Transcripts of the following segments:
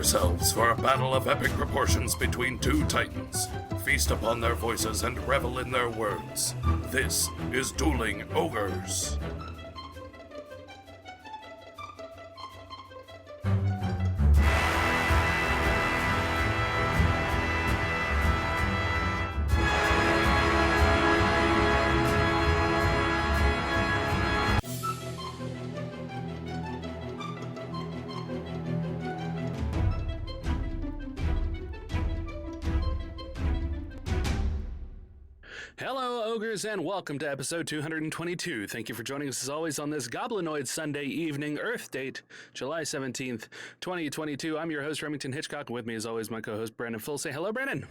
yourselves for a battle of epic proportions between two titans. Feast upon their voices and revel in their words. This is Dueling Ogres. Hello, Ogres, and welcome to episode 222. Thank you for joining us as always on this Goblinoid Sunday evening, Earth date, July 17th, 2022. I'm your host, Remington Hitchcock, and with me as always, my co-host, Brandon Full. Say hello, Brandon.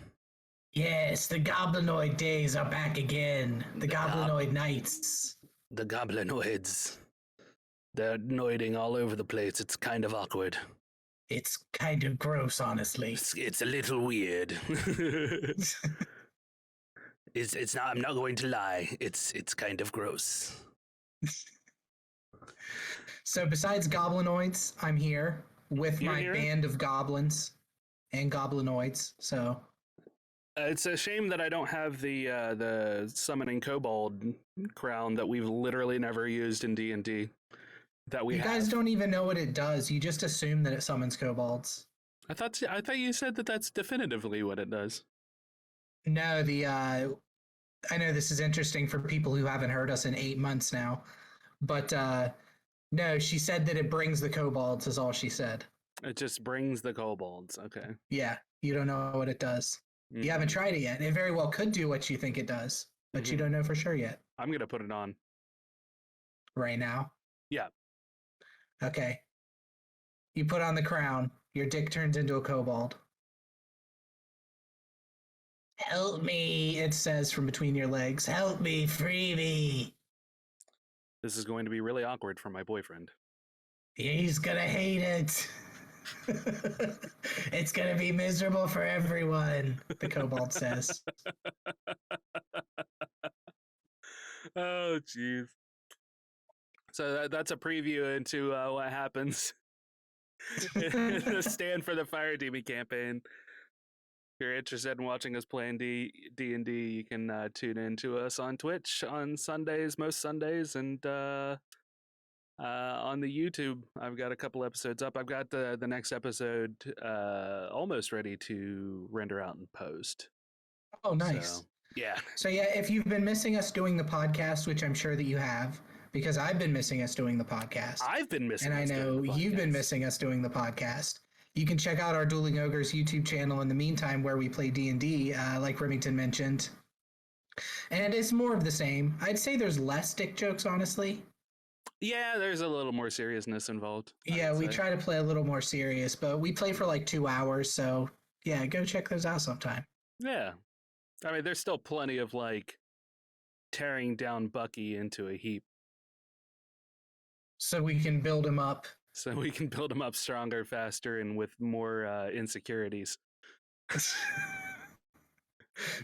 Yes, the Goblinoid days are back again. The Goblinoid nights. The Goblinoids. They're noiding all over the place. It's kind of awkward. It's kind of gross, honestly. It's a little weird. It's not. I'm not going to lie. It's kind of gross. So besides Goblinoids, I'm here with You're my here? band of goblins and Goblinoids. So It's a shame that I don't have the summoning kobold crown that we've literally never used in D&D. That we you have. guys don't even know what it does. You just assume that it summons kobolds. I thought you said that that's definitively what it does. No, I know this is interesting for people who haven't heard us in 8 months now, but no, she said that it brings the kobolds is all she said. It just brings the kobolds. Okay. Yeah, you don't know what it does. Mhm. You haven't tried it yet. It very well could do what you think it does, but you Mhm. don't know for sure yet. I'm gonna put it on. Right now? Yeah. Okay. You put on the crown, your dick turns into a kobold. Help me, it says from between your legs. Help me, free me. This is going to be really awkward for my boyfriend. He's gonna hate it. It's gonna be miserable for everyone, the kobold says. Oh, jeez. So that's a preview into what happens in the Stand for the Fire Demon campaign. If you're interested in watching us playing D&D, you can tune in to us on Twitch on Sundays, most Sundays, and on the YouTube. I've got a couple episodes up. I've got the next episode almost ready to render out and post. Oh, nice. So, yeah. So yeah, if you've been missing us doing the podcast, which I'm sure that you have, because I've been missing us doing the podcast. I've been missing and I us doing know the you've been podcast. missing us doing the podcast. You can check out our Dueling Ogres YouTube channel in the meantime where we play D&D, like Remington mentioned. And it's more of the same. I'd say there's less dick jokes, honestly. Yeah, there's a little more seriousness involved. Yeah, we try to play a little more serious, but we play for like 2 hours, so yeah, go check those out sometime. Yeah. I mean, there's still plenty of, like, tearing down Bucky into a heap. So we can build him up. So we can build him up stronger, faster, and with more insecurities.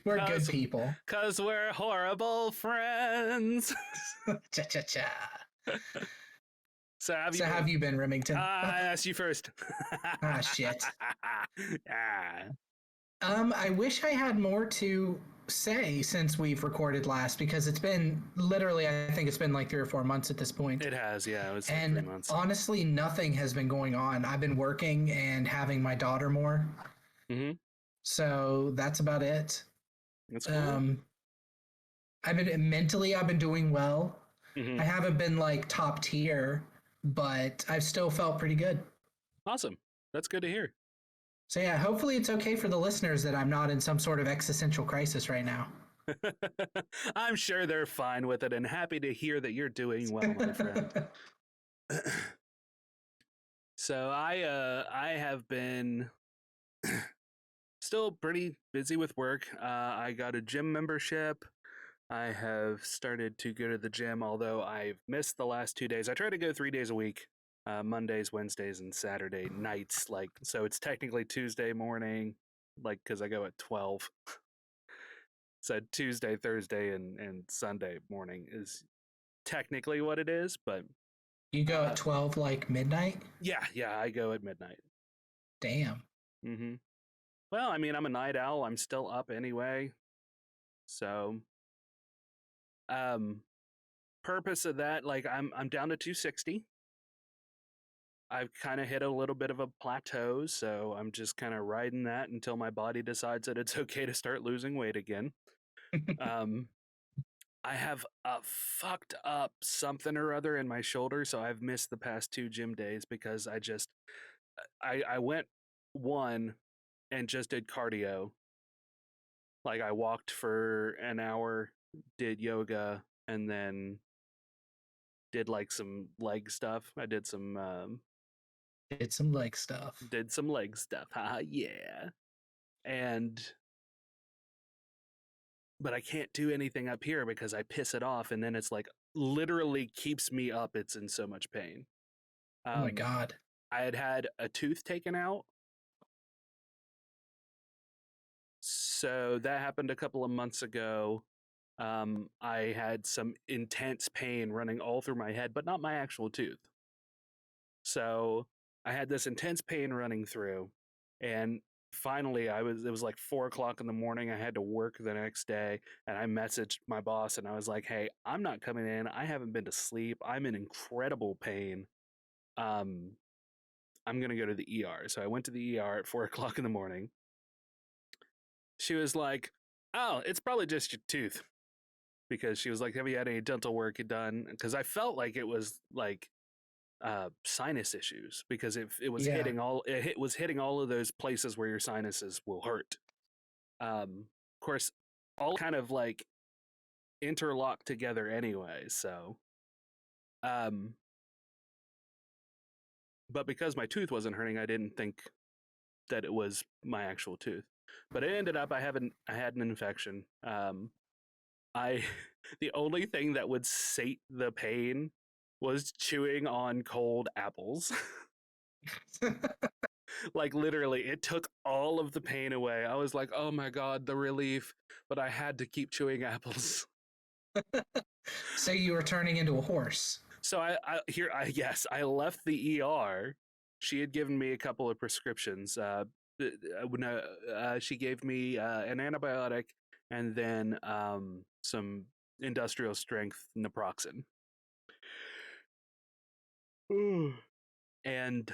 We're good people. Because we're horrible friends. Cha-cha-cha. So Have you been, Remington? I asked you first. Ah, shit. Ah. I wish I had more to say since we've recorded last, because it's been literally, I think it's been like 3 or 4 months at this point. It has, yeah. It was And 3 months. honestly, nothing has been going on. I've been working and having my daughter more. Mm-hmm. So that's about it. That's cool. I've been doing well. Mhm. I haven't been like top tier, but I've still felt pretty good. Awesome. That's good to hear. So yeah, hopefully it's okay for the listeners that I'm not in some sort of existential crisis right now. I'm sure they're fine with it and happy to hear that you're doing well, my friend. So I have been still pretty busy with work. I got a gym membership. I have started to go to the gym, although I've missed the last 2 days. I try to go 3 days a week. Mondays, Wednesdays, and Saturday nights. Like, so it's technically Tuesday morning, like, because I go at 12. So Tuesday, Thursday, and Sunday morning is technically what it is, but You go at 12, like midnight? yeah, I go at midnight. Damn. Mm-hmm. Well, I mean, I'm a night owl. I'm still up anyway. So, purpose of that, like I'm down to 260. I've kind of hit a little bit of a plateau, so I'm just kind of riding that until my body decides that it's okay to start losing weight again. I have a fucked up something or other in my shoulder, so I've missed the past 2 gym days because I went one and just did cardio. Like I walked for an hour, did yoga, and then did like some leg stuff. I did some Did some leg stuff. Yeah. But I can't do anything up here because I piss it off, and then it's like literally keeps me up. It's in so much pain. Oh my God. I had a tooth taken out. So that happened a couple of months ago. I had some intense pain running all through my head, but not my actual tooth. So I had this intense pain running through, and finally it was like 4 o'clock in the morning. I had to work the next day, and I messaged my boss and I was like, hey, I'm not coming in. I haven't been to sleep. I'm in incredible pain. I'm gonna go to the ER. So I went to the ER at 4 o'clock in the morning. She was like, oh, it's probably just your tooth. Because she was like, have you had any dental work done? Because I felt like it was like sinus issues, because it was hitting all of those places where your sinuses will hurt. Of course, all kind of like interlocked together anyway. So, but because my tooth wasn't hurting, I didn't think that it was my actual tooth. But it ended up I had an infection. The only thing that would sate the pain was chewing on cold apples. Like literally, it took all of the pain away. I was like, oh my God, the relief. But I had to keep chewing apples. So you were turning into a horse. So I left the ER. She had given me a couple of prescriptions. She gave me an antibiotic and then some industrial strength naproxen. And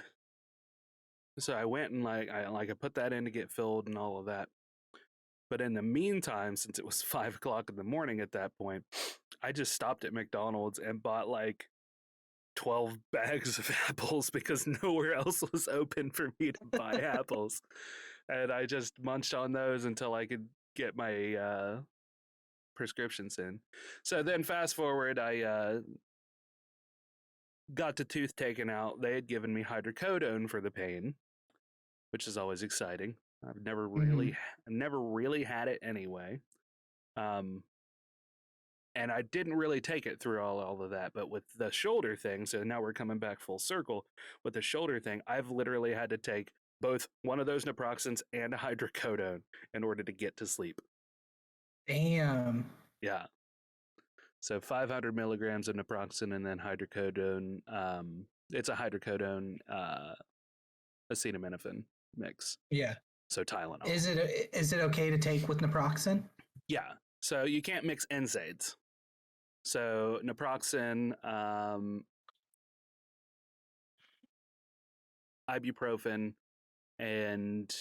so I went and I put that in to get filled and all of that. But in the meantime, since it was 5 o'clock in the morning at that point, I just stopped at McDonald's and bought like 12 bags of apples because nowhere else was open for me to buy apples. And I just munched on those until I could get my prescriptions in. So then fast forward, I got the tooth taken out. They had given me hydrocodone for the pain, which is always exciting. I've never really had it anyway. And I didn't really take it through all of that. But with the shoulder thing, so now we're coming back full circle. With the shoulder thing, I've literally had to take both one of those naproxens and a hydrocodone in order to get to sleep. Damn. Yeah. So 500 milligrams of naproxen and then hydrocodone. It's a hydrocodone acetaminophen mix. Yeah. So Tylenol. Is it okay to take with naproxen? Yeah. So you can't mix NSAIDs. So naproxen, ibuprofen, and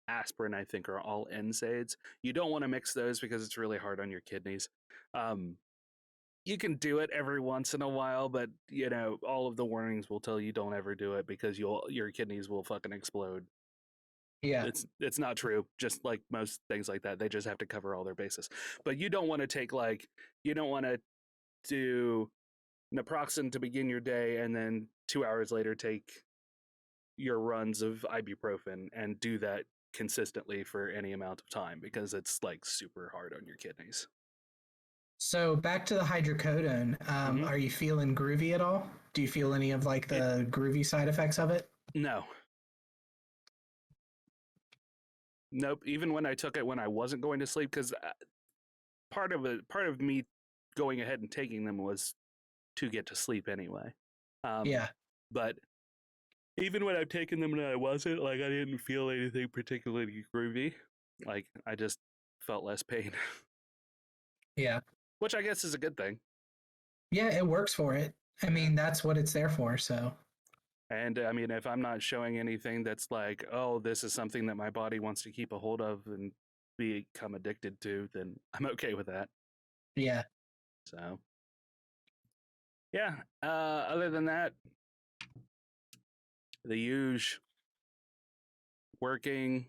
aspirin, I think, are all NSAIDs. You don't want to mix those because it's really hard on your kidneys. You can do it every once in a while, but you know, all of the warnings will tell you don't ever do it because your kidneys will fucking explode. Yeah. It's not true. Just like most things like that, they just have to cover all their bases. But you don't want to do naproxen to begin your day and then 2 hours later take your runs of ibuprofen and do that consistently for any amount of time because it's like super hard on your kidneys. So back to the hydrocodone. Are you feeling groovy at all? Do you feel any of like the groovy side effects of it? No. Nope. Even when I took it when I wasn't going to sleep, because part of me going ahead and taking them was to get to sleep anyway. Yeah. But Even when I've taken them and I wasn't, like, I didn't feel anything particularly groovy. Like, I just felt less pain. Yeah. Which I guess is a good thing. Yeah, it works for it. I mean, that's what it's there for, so. And I mean, if I'm not showing anything that's like, oh, this is something that my body wants to keep a hold of and become addicted to, then I'm okay with that. Yeah. So, yeah. Other than that, the huge working.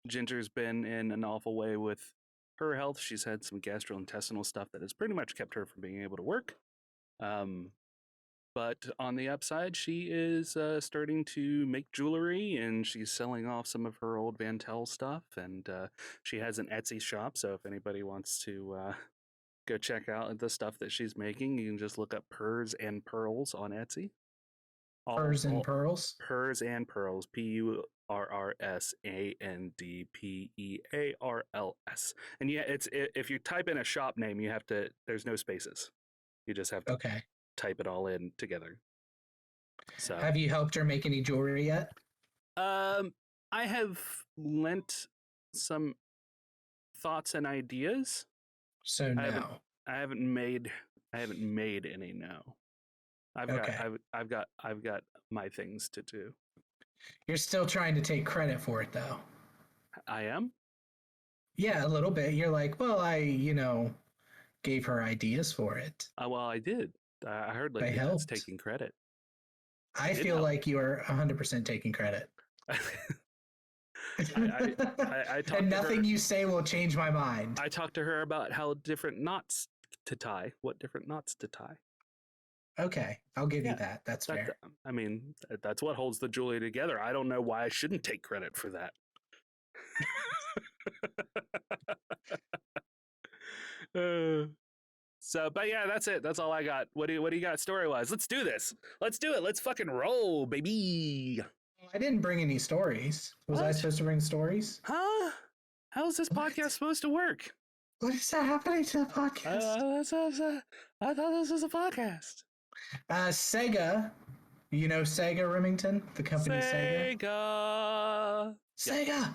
Ginger's been in an awful way with her health. She's had some gastrointestinal stuff that has pretty much kept her from being able to work. But on the upside, she is starting to make jewelry, and she's selling off some of her old Van Tel stuff. And she has an Etsy shop, so if anybody wants to go check out the stuff that she's making, you can just look up Purrs and Pearls on Etsy. Purrs and Pearls. Purrs and Pearls. PURRSANDPEARLS. And yeah, it's if you type in a shop name, you have to. There's no spaces. You just have to type it all in together. So, have you helped her make any jewelry yet? I have lent some thoughts and ideas. So no. I haven't made any. No. I've got my things to do. You're still trying to take credit for it, though. I am? Yeah, a little bit. You're like, well, I gave her ideas for it. Well, I did. I heard like that's taking credit. I feel like you are 100% taking credit. I talked and nothing you say will change my mind. I talked to her about how different knots to tie, what different knots to tie. Okay, I'll give you that. That's fair. I mean, that's what holds the jewelry together. I don't know why I shouldn't take credit for that. So, but yeah, that's it. That's all I got. What do you got story wise? Let's do this. Let's do it. Let's fucking roll, baby. I didn't bring any stories. Was I supposed to bring stories? Huh? How is this podcast supposed to work? What is that happening to the podcast? I thought this was a podcast. Sega. You know Sega, Remington? The company Sega. Sega!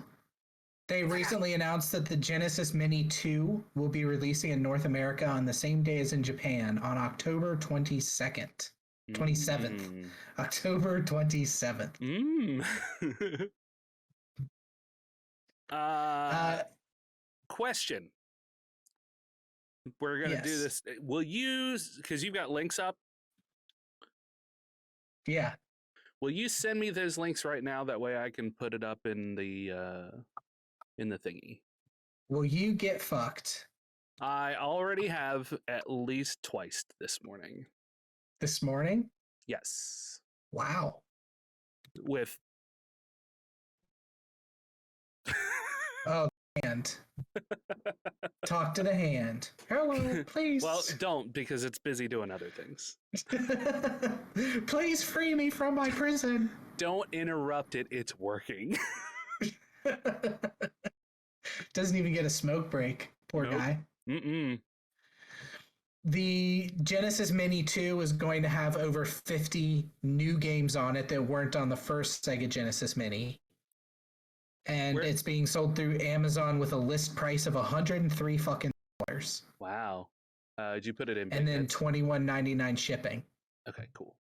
They recently announced that the Genesis Mini 2 will be releasing in North America on the same day as in Japan on October 22nd. 27th. October 27th. Question. We're going to do this. Will you, because you've got links up? Yeah. Will you send me those links right now? That way I can put it up in the thingy. Will you get fucked? I already have at least twice this morning. This morning? Yes. Wow. With oh, hand. Talk to the hand. Hello, please. Well, don't, because it's busy doing other things. Please free me from my prison. Don't interrupt it. It's working. Doesn't even get a smoke break. Poor guy. The Genesis Mini 2 is going to have over 50 new games on it that weren't on the first Sega Genesis Mini. And it's being sold through Amazon with a list price of $103 fucking dollars. Wow. Did you put it in? And then $21.99 shipping. Okay, cool.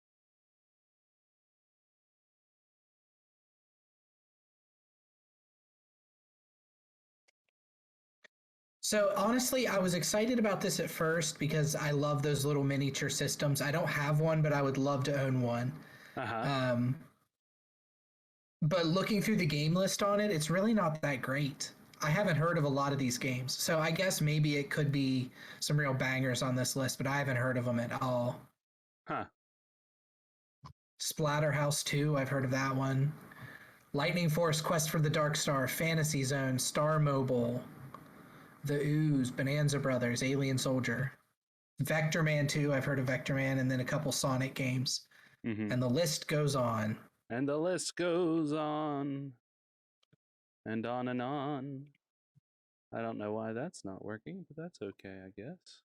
So honestly, I was excited about this at first because I love those little miniature systems. I don't have one, but I would love to own one. But looking through the game list on it, it's really not that great. I haven't heard of a lot of these games. So I guess maybe it could be some real bangers on this list, but I haven't heard of them at all. Huh. Splatterhouse 2, I've heard of that one. Lightning Force Quest for the Dark Star, Fantasy Zone, Star Mobile, The Ooze, Bonanza Brothers, Alien Soldier. Vector Man 2, I've heard of Vector Man, and then a couple Sonic games. And the list goes on. And the list goes on. And on and on. I don't know why that's not working, but that's okay, I guess.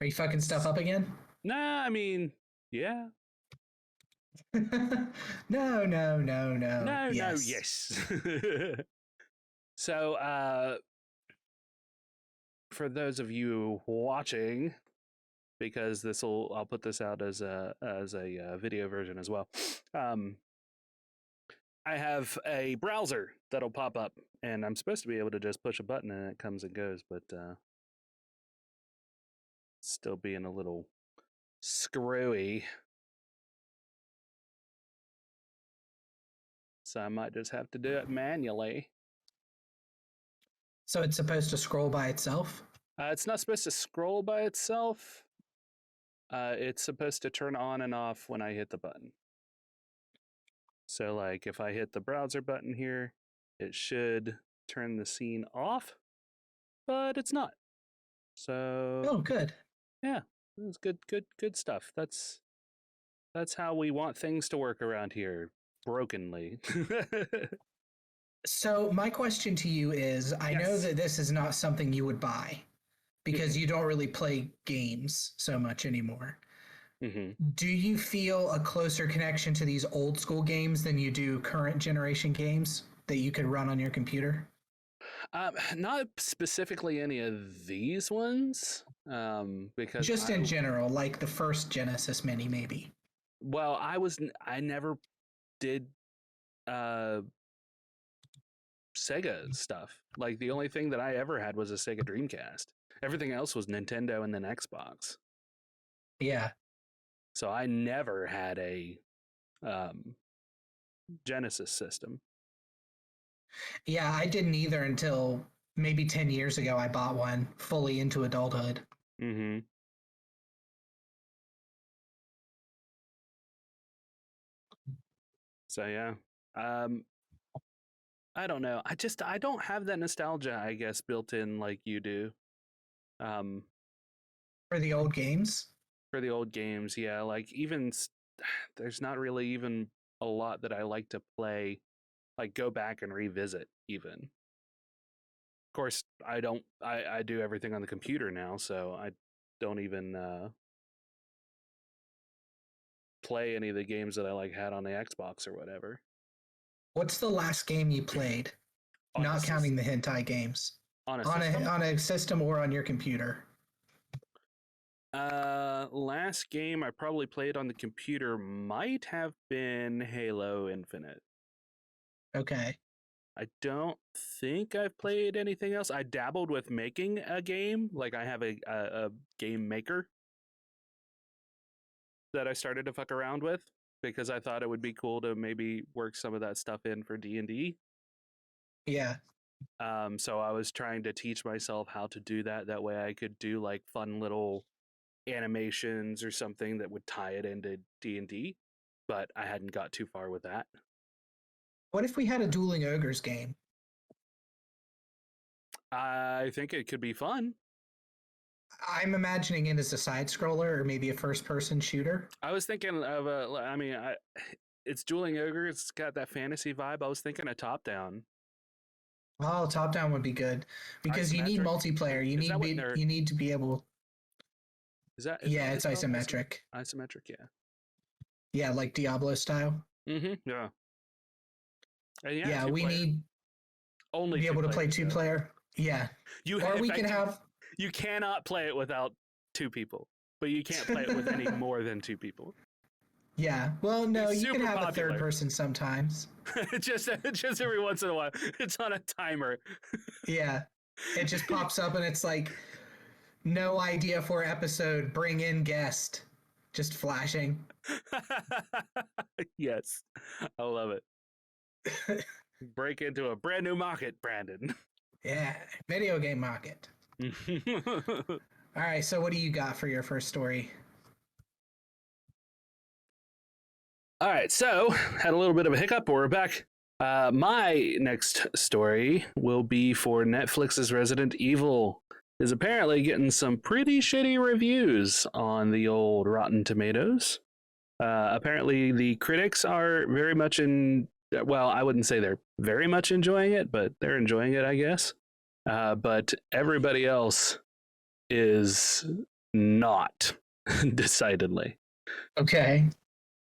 Are you fucking stuff up again? Nah, I mean, Yeah. No. Yes. Yes. So, for those of you watching, because I'll put this out as a video version as well. I have a browser that'll pop up, and I'm supposed to be able to just push a button and it comes and goes, but still being a little screwy. So I might just have to do it manually. So it's supposed to scroll by itself? It's not supposed to scroll by itself. It's supposed to turn on and off when I hit the button. So, like, if I hit the browser button here, it should turn the scene off, but it's not. So, Oh, good. Yeah, it's good stuff. That's how we want things to work around here, brokenly. So my question to you is, I know Yes. that this is not something you would buy because you don't really play games so much anymore. hmm Do you feel a closer connection to these old school games than you do current generation games that you could run on your computer? Not specifically any of these ones, because Just in general, like the first Genesis Mini, maybe. well, I never did Sega stuff. Like, the only thing that I ever had was a Sega Dreamcast. Everything else was Nintendo and then Xbox. Yeah. So I never had a Genesis system. Yeah, I didn't either until maybe 10 years ago. I bought one fully into adulthood. Mm-hmm. So yeah. I don't know. I don't have that nostalgia, I guess, built in like you do. For the old games? For the old games, yeah. Like, even there's not really even a lot that I like to play, like go back and revisit even. Of course, I don't I do everything on the computer now, so I don't even play any of the games that I like had on the Xbox or whatever. What's the last game you played? On Not counting the hentai games. on a On system? on a system or on your computer. Last game I probably played on the computer might have been Halo Infinite. Okay. I don't think I've played anything else. I dabbled with making a game. Like, I have a game maker that I started to fuck around with because I thought it would be cool to maybe work some of that stuff in for D&D. Yeah. So I was trying to teach myself how to do that. That way I could do like fun little animations or something that would tie it into D&D, but I hadn't got too far with that. What if we had a Dueling Ogres game? I think it could be fun. I'm imagining it as a side scroller or maybe a first person shooter. I was thinking of it's Dueling Ogres. It's got that fantasy vibe. I was thinking a top down. Oh, top down would be good because you need Isometric? multiplayer. You need to be able. Yeah, it's isometric. Isometric, yeah. Yeah, like Diablo style. Mm-hmm. Yeah. And Yeah, we need only be able to play two two-player. Yeah. Or we can have. You cannot play it without two people, but you can't play it with any more than two people. Yeah. Well, no, It's you can super have popular. a third person sometimes. just every once in a while. It's on a timer. Yeah. It just pops up and it's like, no idea for episode, bring in guest. Just flashing. Yes. I love it. Break into a brand new market, Brandon. Yeah. Video game market. All right. So what do you got for your first story? All right, so had a little bit of a hiccup, but we're back. My next story will be for Netflix's Resident Evil. Is apparently getting some pretty shitty reviews on the old Rotten Tomatoes. Apparently, the critics are very much well, I wouldn't say they're very much enjoying it, but they're enjoying it, I guess. But everybody else is not, decidedly. Okay.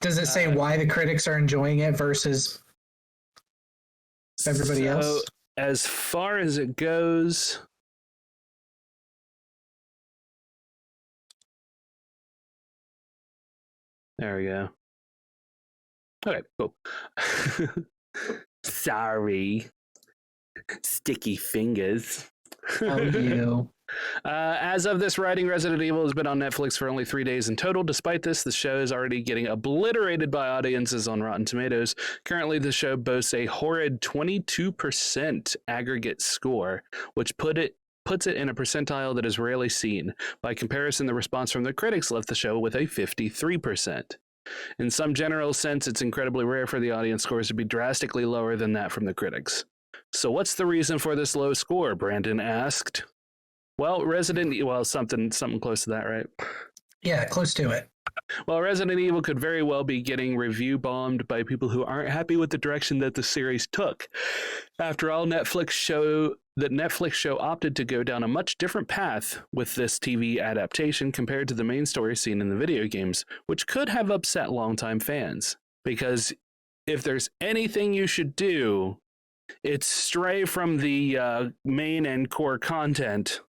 Does it say why the critics are enjoying it versus everybody else? As far as it goes, there we go. Okay, cool. Sorry. Sticky fingers. Oh, you. As of this writing, Resident Evil has been on Netflix for only 3 days in total. Despite this, the show is already getting obliterated by audiences on Rotten Tomatoes. Currently, the show boasts a horrid 22% aggregate score, which puts it in a percentile that is rarely seen. By comparison, the response from the critics left the show with a 53%. In some general sense, it's incredibly rare for the audience scores to be drastically lower than that from the critics. So what's the reason for this low score? Brandon asked. Well, something close to that, right? Yeah, close to it. Well, Resident Evil could very well be getting review bombed by people who aren't happy with the direction that the series took. After all, Netflix show opted to go down a much different path with this TV adaptation compared to the main story seen in the video games, which could have upset longtime fans. Because if there's anything you should do, it's stray from the main and core content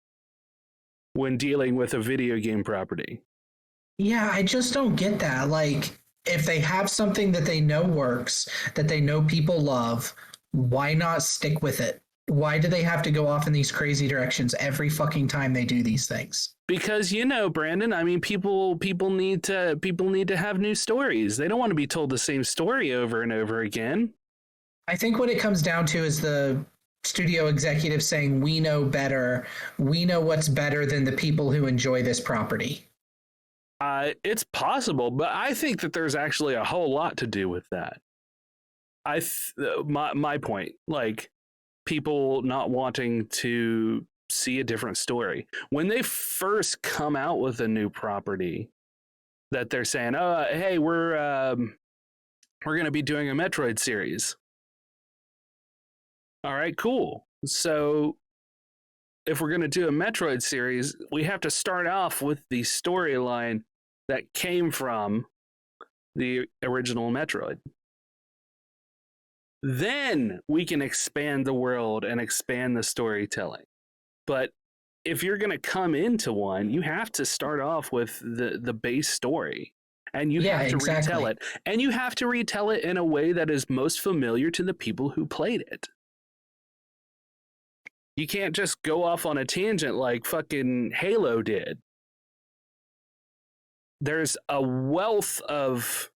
when dealing with a video game property. Yeah, I just don't get that. Like, if they have something that they know works, that they know people love, why not stick with it? Why do they have to go off in these crazy directions every fucking time they do these things? Because, you know, Brandon, I mean, people need to have new stories. They don't want to be told the same story over and over again. I think what it comes down to is the studio executive saying, we know better. We know what's better than the people who enjoy this property. It's possible, but I think that there's actually a whole lot to do with that. My point, like, people not wanting to see a different story. When they first come out with a new property that they're saying, oh, hey, we're going to be doing a Metroid series. All right, cool. So if we're going to do a Metroid series, we have to start off with the storyline that came from the original Metroid. Then we can expand the world and expand the storytelling. But if you're going to come into one, you have to start off with the base story. And you have to retell it. And you have to retell it in a way that is most familiar to the people who played it. You can't just go off on a tangent like fucking Halo did. There's a wealth of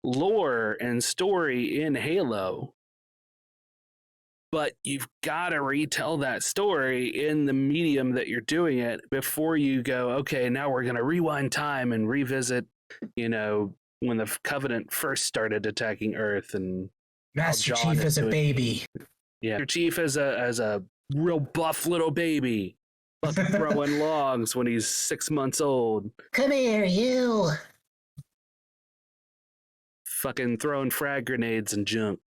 lore and story in Halo, but you've got to retell that story in the medium that you're doing it before you go, okay, now we're going to rewind time and revisit, you know, when the Covenant first started attacking Earth and Master Chief as a baby. Yeah, Master Chief as a real buff little baby, throwing logs when he's 6 months old. Come here, you. Fucking throwing frag grenades and junk.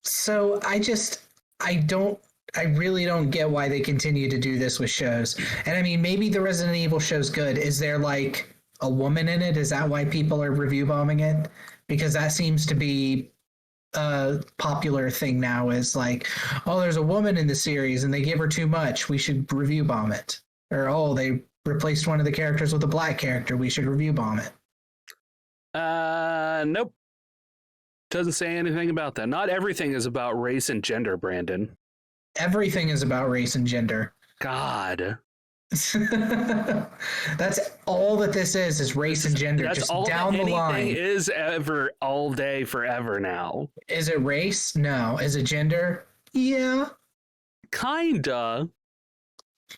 So I really don't get why they continue to do this with shows. And I mean, maybe the Resident Evil show's good. Is there like a woman in it? Is that why people are review bombing it? Because that seems to be a popular thing now, is like, oh, there's a woman in the series and they give her too much, we should review bomb it. Or, oh, they replaced one of the characters with a black character, we should review bomb it. Nope. Doesn't say anything about that. Not everything is about race and gender, Brandon. Everything is about race and gender. God. That's all that this is race and gender. That's just all down the line. Is ever, all day, forever now. Is it race? No. Is it gender? Yeah. Kinda.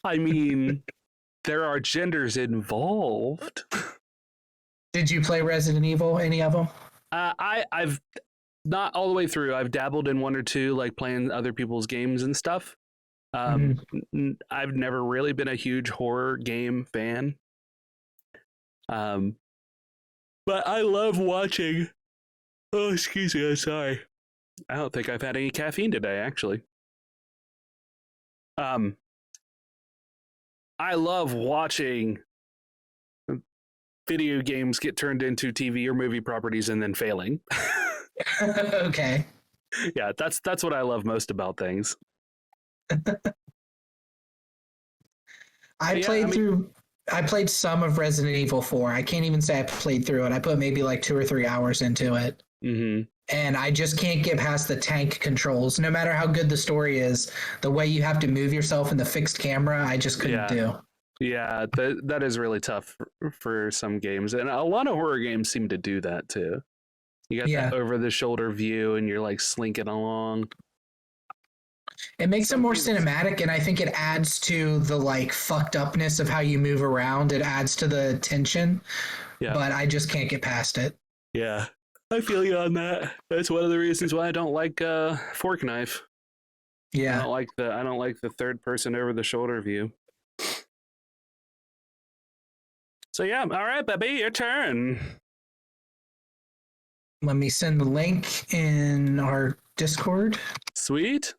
I mean, there are genders involved. Did you play Resident Evil, any of them? I've not all the way through. I've dabbled in one or two, like playing other people's games and stuff. I've never really been a huge horror game fan. But I love watching. Oh, excuse me, I'm sorry. I don't think I've had any caffeine today, actually. I love watching video games get turned into TV or movie properties and then failing. Okay. Yeah, that's what I love most about things. I played some of Resident Evil 4. I can't even say I played through it. I put maybe like 2 or 3 hours into it. Mm-hmm. And I just can't get past the tank controls. No matter how good the story is, the way you have to move yourself in the fixed camera, I just couldn't do. Yeah, that is really tough for some games. And a lot of horror games seem to do that too. You got that over-the-shoulder view and you're like slinking along. It makes it more cinematic, and I think it adds to the like fucked upness of how you move around. It adds to the tension, but I just can't get past it. Yeah, I feel you on that. That's one of the reasons why I don't like Fork Knife. Yeah, I don't like the third person over the shoulder view. So yeah, all right, Bebby, your turn. Let me send the link in our Discord. Sweet.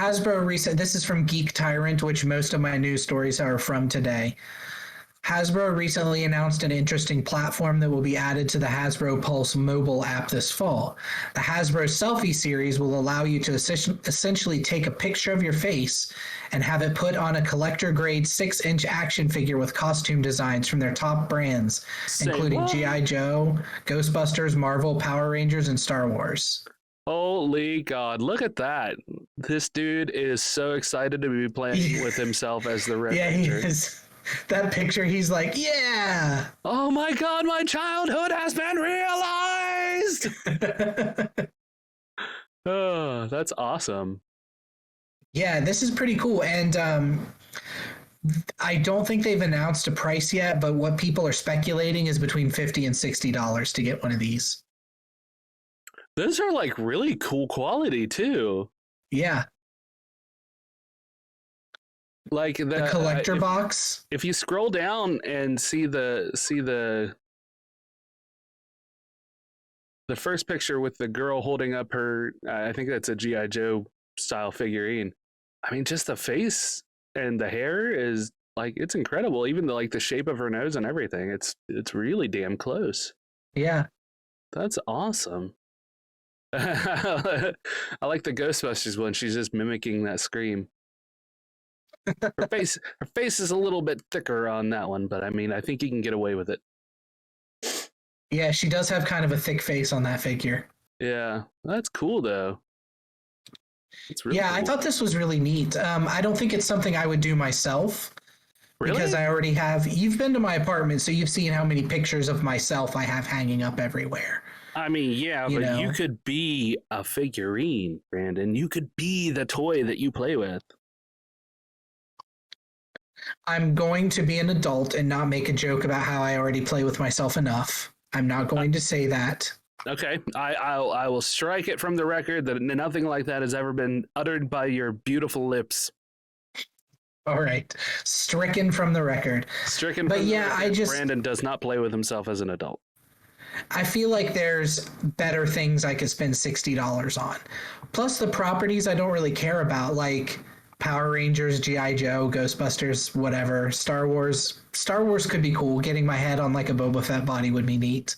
Hasbro this is from Geek Tyrant, which most of my news stories are from today. Hasbro recently announced an interesting platform that will be added to the Hasbro Pulse mobile app this fall. The Hasbro Selfie series will allow you to essentially take a picture of your face and have it put on a collector-grade 6-inch action figure with costume designs from their top brands, including G.I. Joe, Ghostbusters, Marvel, Power Rangers, and Star Wars. Holy God, look at that. This dude is so excited to be playing with himself as the Red Ranger. He is. That picture, he's like, yeah. Oh my God, my childhood has been realized. Oh, that's awesome. Yeah, this is pretty cool. And I don't think they've announced a price yet, but what people are speculating is between $50 and $60 to get one of these. Those are like really cool quality too. Yeah. Like the collector box. If you scroll down and see the first picture with the girl holding up her, I think that's a G.I. Joe style figurine. I mean, just the face and the hair is like, it's incredible. Even the shape of her nose and everything. It's really damn close. Yeah. That's awesome. I like the Ghostbusters one. She's just mimicking that scream. Her face is a little bit thicker on that one, but I mean, I think you can get away with it. Yeah, she does have kind of a thick face on that figure. Yeah, that's cool though. It's really cool. I thought this was really neat. I don't think it's something I would do myself. Really? Because I already have. You've been to my apartment, so you've seen how many pictures of myself I have hanging up everywhere. I mean, yeah, but you could be a figurine, Brandon. You could be the toy that you play with. I'm going to be an adult and not make a joke about how I already play with myself enough. I'm not going to say that. Okay, I will strike it from the record that nothing like that has ever been uttered by your beautiful lips. All right, stricken from the record. Stricken. But from the record. Brandon does not play with himself as an adult. I feel like there's better things I could spend $60 on. Plus the properties I don't really care about, like Power Rangers, G.I. Joe, Ghostbusters, whatever. Star Wars. Star Wars could be cool. Getting my head on like a Boba Fett body would be neat.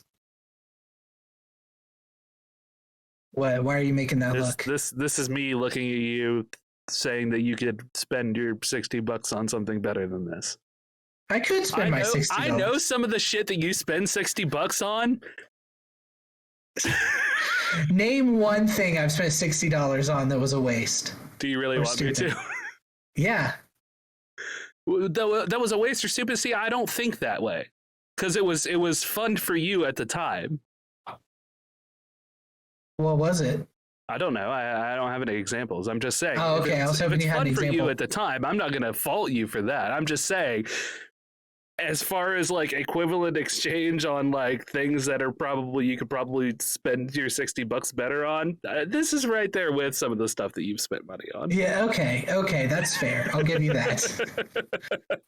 What? Why are you making that look? This is me looking at you saying that you could spend your $60 on something better than this. I could spend my $60. I know some of the shit that you spend $60 on. Name one thing I've spent $60 on that was a waste. Do you really want me to? Yeah. That was a waste or stupid. See, I don't think that way. Because it was fun for you at the time. What was it? I don't know. I don't have any examples. I'm just saying. Oh, okay. I was hoping you had an example. If it's fun for you at the time, I'm not going to fault you for that. I'm just saying, as far as like equivalent exchange on like things that are you could probably spend your $60 better on, this is right there with some of the stuff that you've spent money on. Yeah, okay, that's fair. I'll give you that.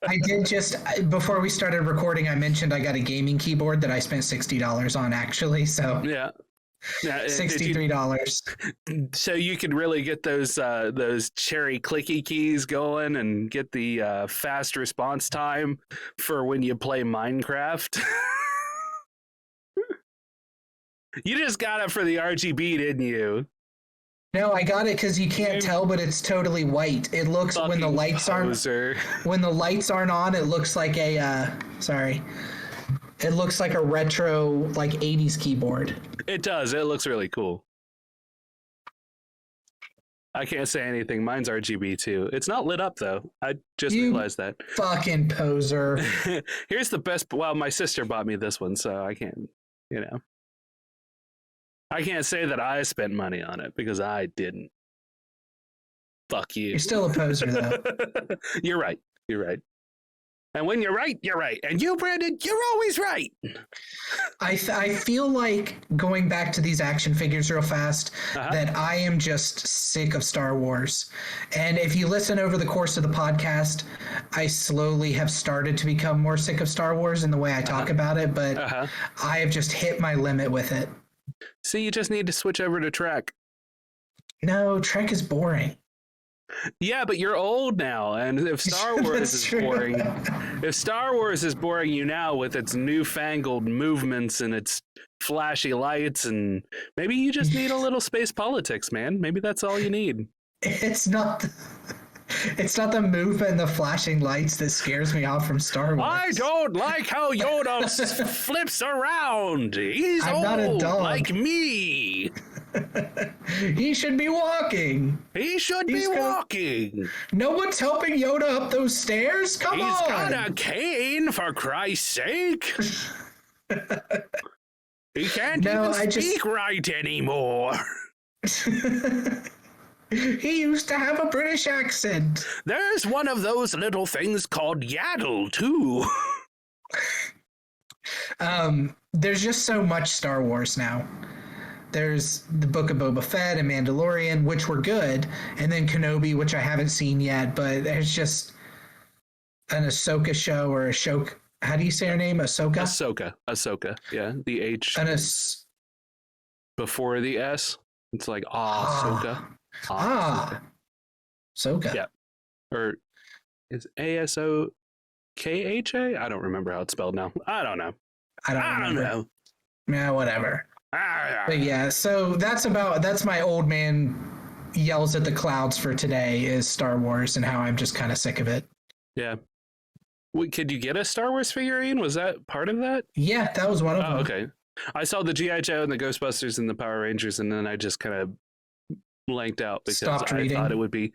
I did just, before we started recording, I mentioned I got a gaming keyboard that I spent $60 on actually, so. Yeah. Now, $63. So you could really get those cherry clicky keys going and get the fast response time for when you play Minecraft. You just got it for the RGB, didn't you? No, I got it because you can't tell, but it's totally white. It looks when the lights aren't on. It looks like a It looks like a retro, like 80s keyboard. It does. It looks really cool. I can't say anything. Mine's RGB too. It's not lit up though. I just realized that. Fucking poser. Here's the best. Well, my sister bought me this one, so I can't. I can't say that I spent money on it because I didn't. Fuck you. You're still a poser though. You're right. You're right. And when you're right, you're right. And you, Brandon, you're always right. I feel like going back to these action figures real fast, that I am just sick of Star Wars. And if you listen over the course of the podcast, I slowly have started to become more sick of Star Wars in the way I talk about it, but I have just hit my limit with it. So you just need to switch over to Trek. No, Trek is boring. Yeah, but you're old now, and if Star Wars is boring, you now with its newfangled movements and its flashy lights, and maybe you just need a little space politics, man. Maybe that's all you need. It's not the movement and the flashing lights that scares me off from Star Wars. I don't like how Yoda flips around. He's I'm old, not a dog. like me. He should be walking. He's walking. No one's helping Yoda up those stairs? Come on. He's got a cane, for Christ's sake. He can't even speak right anymore. He used to have a British accent. There's one of those little things called yaddle, too. There's just so much Star Wars now. There's the Book of Boba Fett and Mandalorian, which were good, and then Kenobi, which I haven't seen yet, but there's just an Ahsoka show or Ashoka. How do you say her name? Ahsoka? Ahsoka. Yeah, the H before the S. It's like Ahsoka. Ahsoka. Yeah. Or is ASOKHA? I don't remember how it's spelled now. I don't know. I don't know. Yeah, whatever. Ah, But yeah, so that's my old man yells at the clouds for today is Star Wars and how I'm just kind of sick of it. Yeah. Could you get a Star Wars figurine? Was that part of that? Yeah, that was one of them. Okay. I saw the G.I. Joe and the Ghostbusters and the Power Rangers, and then I just kind of blanked out because I thought it would be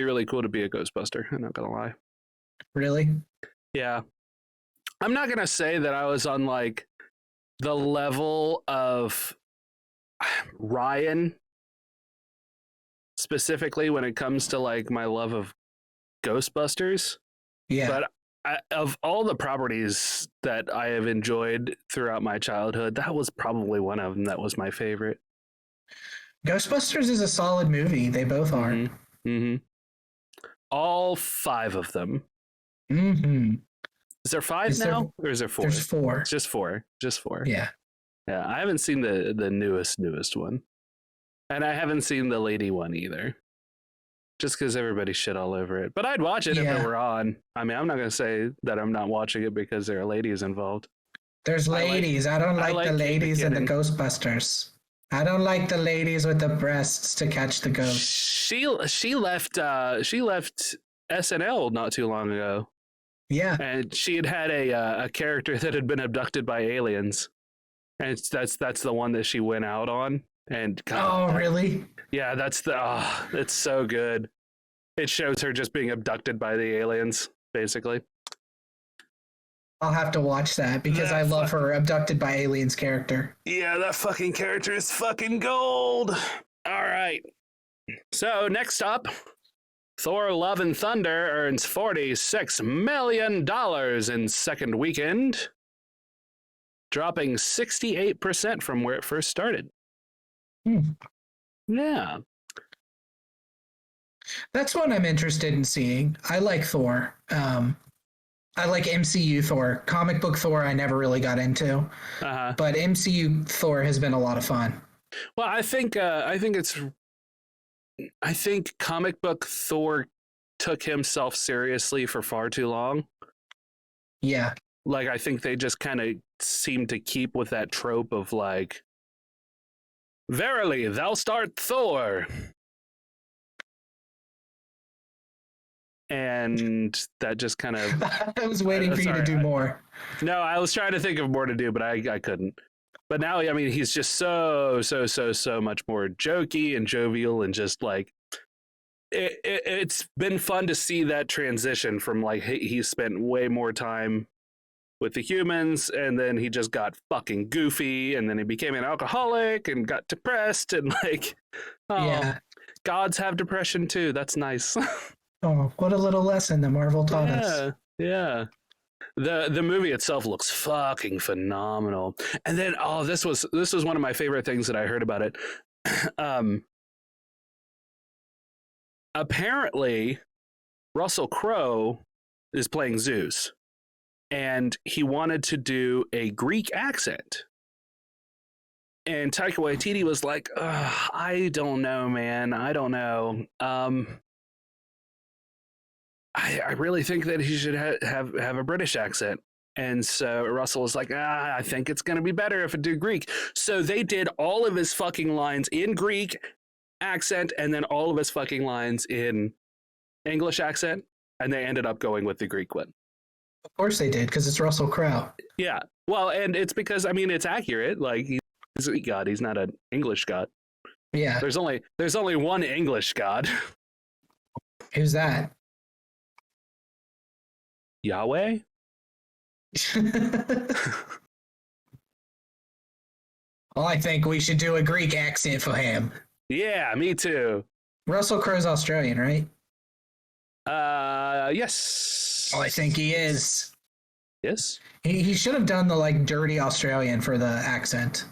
really cool to be a Ghostbuster. I'm not gonna lie. Really? Yeah. I'm not gonna say that I was on like the level of Ryan specifically when it comes to like my love of Ghostbusters. Yeah. But of all the properties that I have enjoyed throughout my childhood, that was probably one of them that was my favorite. Ghostbusters is a solid movie. They both are. Mm-hmm. Mm-hmm. All 5 of them. Mm-hmm. Is there 5 now? Or is there 4? There's 4. Just 4. Yeah. Yeah, I haven't seen the newest one. And I haven't seen the lady one either. Just because everybody shit all over it. But I'd watch it if it were on. I mean, I'm not going to say that I'm not watching it because there are ladies involved. There's ladies. I don't like the ladies in the Ghostbusters. I don't like the ladies with the breasts to catch the ghost. She left SNL not too long ago. Yeah. And she had a character that had been abducted by aliens. And that's the one that she went out on. And God, really? Yeah, it's so good. It shows her just being abducted by the aliens, basically. I'll have to watch that because I love her abducted by aliens character. Yeah, that fucking character is fucking gold. All right. So next up, Thor: Love and Thunder earns $46 million in second weekend, dropping 68% from where it first started. Yeah. That's one I'm interested in seeing. I like Thor. I like MCU Thor. Comic book Thor, I never really got into, Uh-huh. but MCU Thor has been a lot of fun. Well, I think comic book Thor took himself seriously for far too long. Yeah. Like, I think they just kind of seem to keep with that trope of like, verily, thou art Thor. And that just kind of... I was waiting for you to do more. No, I was trying to think of more to do, but I couldn't. But now, I mean, he's just so much more jokey and jovial, and just like it's been fun to see that transition from like he spent way more time with the humans, and then he just got fucking goofy, and then he became an alcoholic and got depressed, and like, Yeah. gods have depression too. That's nice. Oh, what a little lesson that Marvel taught us. Yeah. The movie itself looks fucking phenomenal. And then this was one of my favorite things that I heard about it. Apparently Russell Crowe is playing Zeus, and he wanted to do a Greek accent. And Taika Waititi was like, I don't know, man. I don't know. I really think that he should have a British accent. And so Russell was like, I think it's going to be better if I do Greek. So they did all of his fucking lines in Greek accent, and then all of his fucking lines in English accent. And they ended up going with the Greek one. Of course they did, because it's Russell Crowe. Yeah. Well, and it's because, I mean, it's accurate. Like, he's a Greek god. He's not an English god. Yeah. There's only one English god. Who's that? Yahweh? Well, I think we should do a Greek accent for him. Yeah, me too. Russell Crowe's Australian, right? Yes. Oh, I think he is. Yes. He should have done the like dirty Australian for the accent.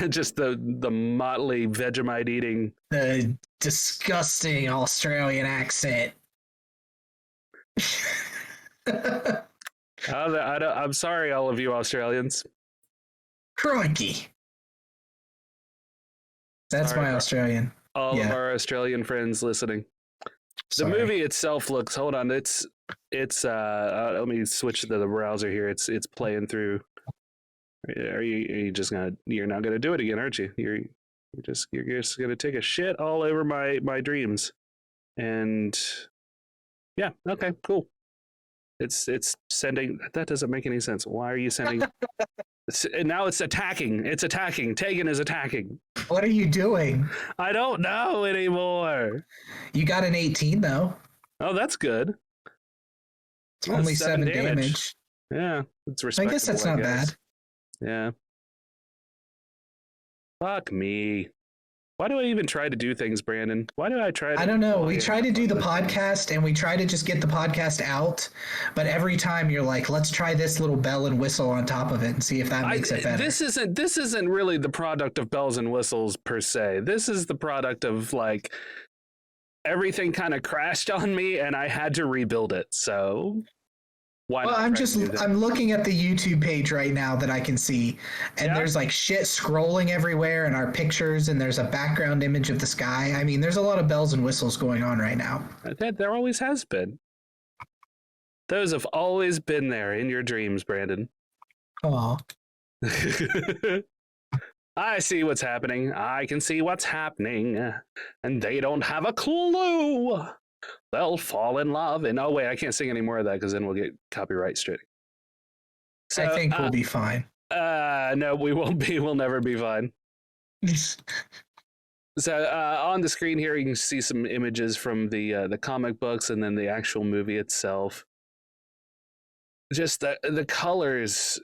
Just the motley Vegemite eating. The disgusting Australian accent. I'm sorry, all of you Australians. Crikey. That's Sorry, my Australian. All of our Australian friends listening. The movie itself looks. Hold on, it's. Let me switch to the browser here. It's playing through. Are you just gonna? You're not gonna do it again, aren't you? You're just gonna take a shit all over my dreams, and yeah, okay, cool. It's sending. That doesn't make any sense. Why are you sending? And now it's attacking. It's attacking. Tegan is attacking. What are you doing? I don't know anymore. You got an 18 though. Oh, that's good. Only 7 damage. Yeah, it's respectable. I guess that's not bad. Yeah. Fuck me. Why do I even try to do things, Brandon? Why do I try to... I don't know. We try to do the podcast, and we try to just get the podcast out, but every time you're like, let's try this little bell and whistle on top of it and see if that makes it better. This isn't really the product of bells and whistles per se. This is the product of like everything kind of crashed on me and I had to rebuild it. So why not? I'm looking at the YouTube page right now that I can see, and there's like shit scrolling everywhere and our pictures, and there's a background image of the sky. I mean, there's a lot of bells and whistles going on right now. There always has been. Those have always been there in your dreams, Brandon. Aw. I see what's happening. I can see what's happening. And they don't have a clue. They'll fall in love. And oh, wait, I can't sing any more of that because then we'll get copyright straight. So, I think we'll be fine. No, we won't be. We'll never be fine. So on the screen here, you can see some images from the comic books and then the actual movie itself. Just the colors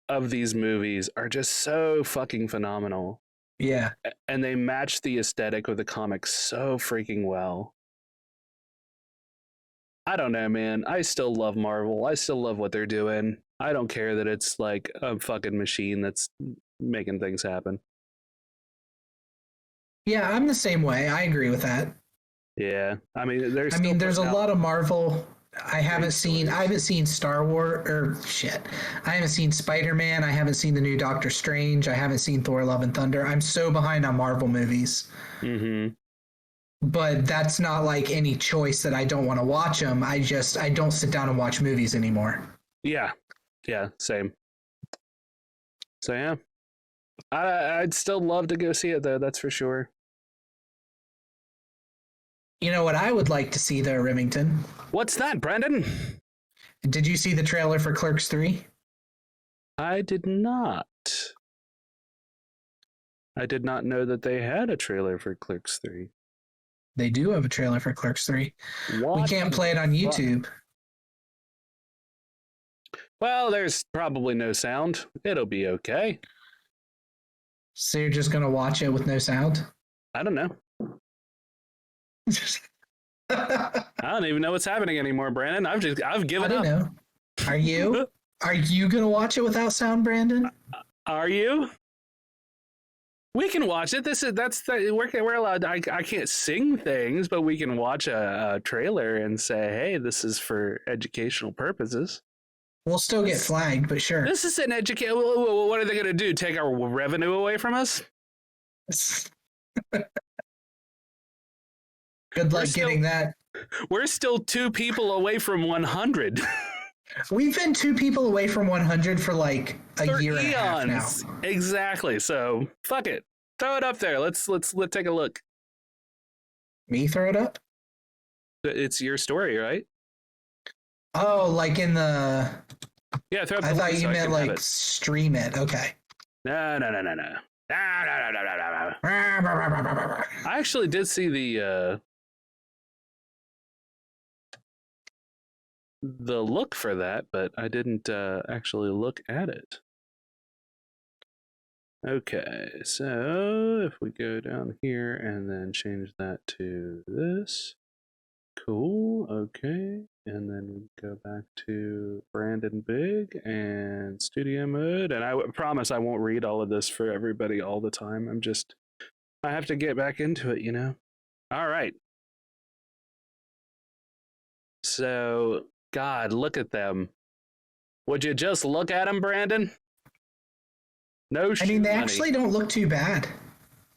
of these movies are just so fucking phenomenal. Yeah. And they match the aesthetic of the comics so freaking well. I don't know, man. I still love Marvel. I still love what they're doing. I don't care that it's like a fucking machine that's making things happen. Yeah, I'm the same way. I agree with that. Yeah. I mean, there's a lot of Marvel I haven't seen Star Wars or shit. I haven't seen Spider-Man. I haven't seen the new Doctor Strange. I haven't seen Thor: Love and Thunder. I'm so behind on Marvel movies. Mm-hmm. But that's not like any choice that I don't want to watch them. I don't sit down and watch movies anymore. Yeah, same. So yeah, I'd still love to go see it though. That's for sure. You know what I would like to see though, Remington? What's that, Brandon? Did you see the trailer for Clerks 3? I did not. I did not know that they had a trailer for Clerks 3. They do have a trailer for Clerks 3. We can't play it on YouTube. Well, there's probably no sound. It'll be okay. So you're just going to watch it with no sound? I don't know. I don't even know what's happening anymore, Brandon. I've given up. I don't know. Are you? Are you going to watch it without sound, Brandon? Are you? We can watch it. We're allowed. I can't sing things, but we can watch a trailer and say, "Hey, this is for educational purposes." We'll still get flagged, but sure. This is an education. What are they going to do? Take our revenue away from us? Good luck getting that. We're still 2 people away from 100. We've been 2 people away from 100 for like a year and a half now. Exactly. So fuck it. Throw it up there. Let's take a look. Me throw it up? It's your story, right? Oh, like in the... Yeah, throw up the I thought link you so meant like stream it. Okay. No. I actually did see the look for that, but I didn't actually look at it. Okay, so if we go down here and then change that to this, cool, okay, and then we go back to Brandon Big and studio mode, and I promise I won't read all of this for everybody all the time. I have to get back into it, you know? All right. So, God, look at them. Would you just look at them, Brandon? No shit. I mean, they actually don't look too bad.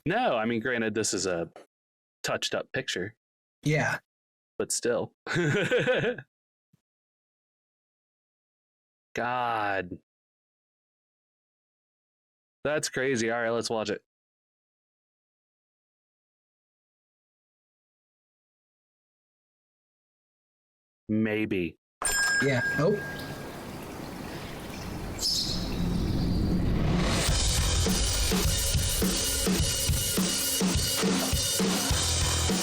No, I mean, granted, this is a touched up picture. Yeah. But still. God. That's crazy. All right, let's watch it. Maybe. Yeah. Oh.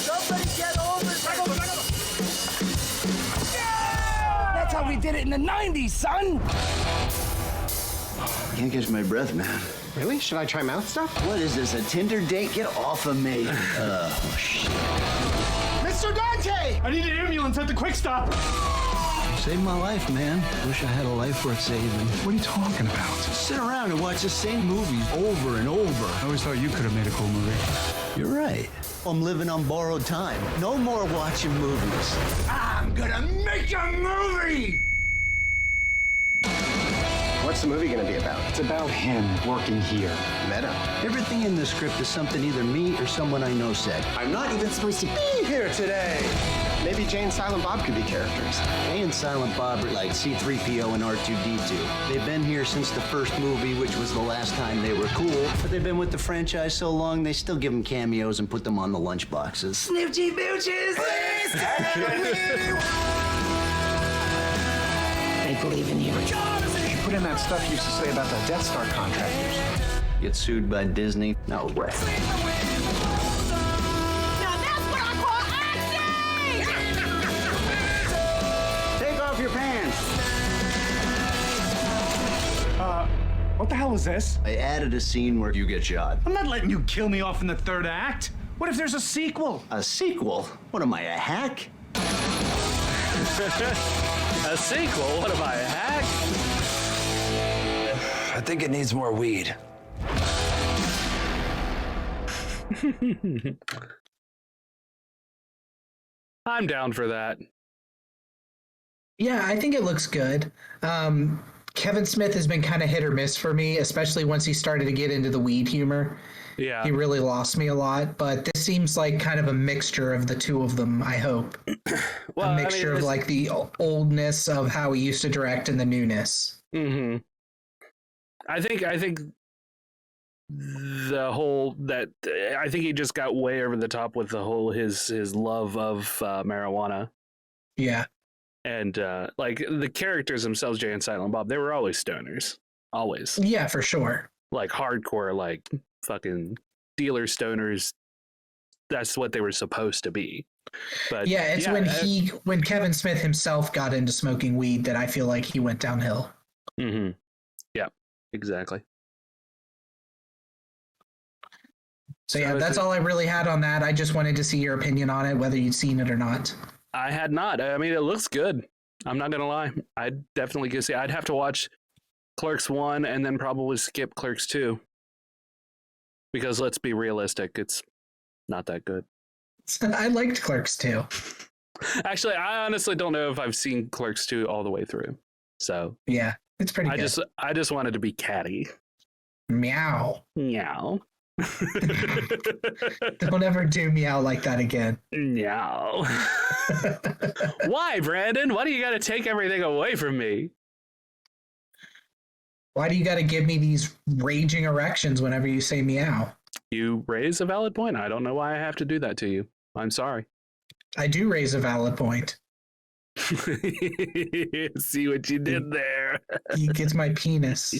Somebody get over it. That's how we did it in the 90s, son. Can't catch my breath, man. Really? Should I try mouth stuff? What is this, a Tinder date? Get off of me. Oh, shit. Mr. Dante! I need an ambulance at the Quick Stop. You saved my life, man. Wish I had a life worth saving. What are you talking about? Sit around and watch the same movies over and over. I always thought you could have made a cool movie. You're right. I'm living on borrowed time. No more watching movies. I'm gonna make a movie! What's the movie gonna be about? It's about him working here. Meta. Everything in the script is something either me or someone I know said. I'm not even supposed to be here today. Maybe Jay and Silent Bob could be characters. Jay and Silent Bob are like C-3PO and R2-D2. They've been here since the first movie, which was the last time they were cool. But they've been with the franchise so long, they still give them cameos and put them on the lunchboxes. Snoochie booches! Please I believe in you. You put in that stuff you used to say about the Death Star contractors. Get sued by Disney? No way. Now that's what I call acting! Take off your pants. What the hell is this? I added a scene where you get shot. I'm not letting you kill me off in the third act. What if there's a sequel? A sequel? What am I, a hack? A sequel? What am I, a hack? I think it needs more weed. I'm down for that. Yeah, I think it looks good. Kevin Smith has been kind of hit or miss for me, especially once he started to get into the weed humor. Yeah. He really lost me a lot, but this seems like kind of a mixture of the two of them, I hope. Well, A mixture of like the oldness of how he used to direct and the newness. Mm-hmm. I think the whole that I think he just got way over the top with the whole his love of marijuana. Yeah. And like the characters themselves, Jay and Silent Bob, they were always stoners. Always. Yeah, for sure. Like hardcore, like fucking dealer stoners. That's what they were supposed to be. But yeah, it's when Kevin Smith himself got into smoking weed that I feel like he went downhill. Mm-hmm. Yeah, exactly. So yeah, that's all I really had on that. I just wanted to see your opinion on it, whether you'd seen it or not. I had not. I mean, it looks good. I'm not gonna lie. I'd definitely go see. I'd have to watch Clerks 1 and then probably skip Clerks 2. Because let's be realistic, it's not that good. I liked Clerks 2. Actually, I honestly don't know if I've seen Clerks 2 all the way through. So yeah, it's pretty good. I just wanted to be catty. Meow. Meow. Don't ever do meow like that again. Meow. Why, Brandon? Why do you got to take everything away from me? Why do you got to give me these raging erections whenever you say meow? You raise a valid point. I don't know why I have to do that to you. I'm sorry. I do raise a valid point. See what you did there. He gets my penis.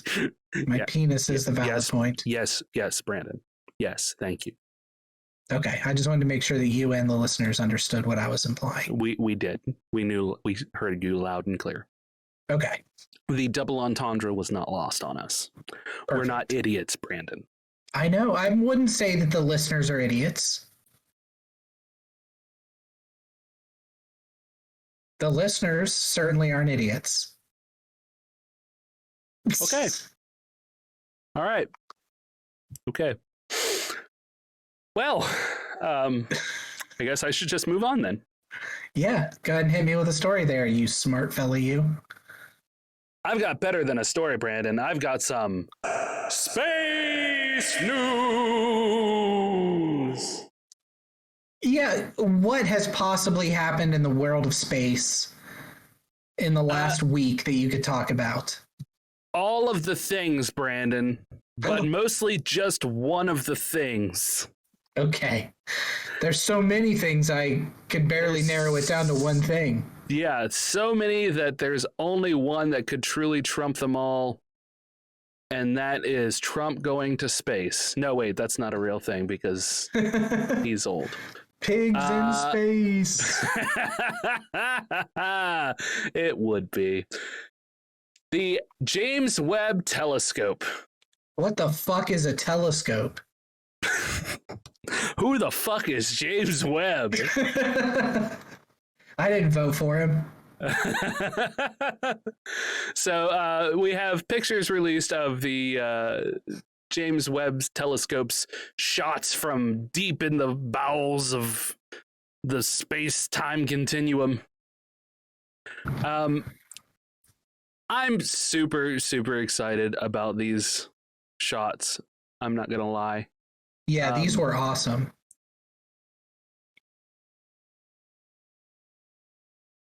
My penis is the valid point. Yes, Brandon. Yes, thank you. Okay, I just wanted to make sure that you and the listeners understood what I was implying. We did. We knew. We heard you loud and clear. Okay. The double entendre was not lost on us. Perfect. We're not idiots, Brandon. I know. I wouldn't say that the listeners are idiots. The listeners certainly aren't idiots. Okay. All right. Okay. Well, I guess I should just move on then. Yeah, go ahead and hit me with a story there, you smart fella, you. I've got better than a story, Brandon. I've got some space news. Yeah, what has possibly happened in the world of space in the last week that you could talk about? All of the things, Brandon, but mostly just one of the things. Okay. There's so many things I could barely narrow it down to one thing. Yeah, it's so many that there's only one that could truly trump them all, and that is Trump going to space. No, wait, that's not a real thing because he's old. Pigs in space. It would be. The James Webb Telescope. What the fuck is a telescope? Who the fuck is James Webb? I didn't vote for him. So we have pictures released of the James Webb's telescope's shots from deep in the bowels of the space-time continuum. I'm super, super excited about these shots. I'm not gonna lie. Yeah, these were awesome.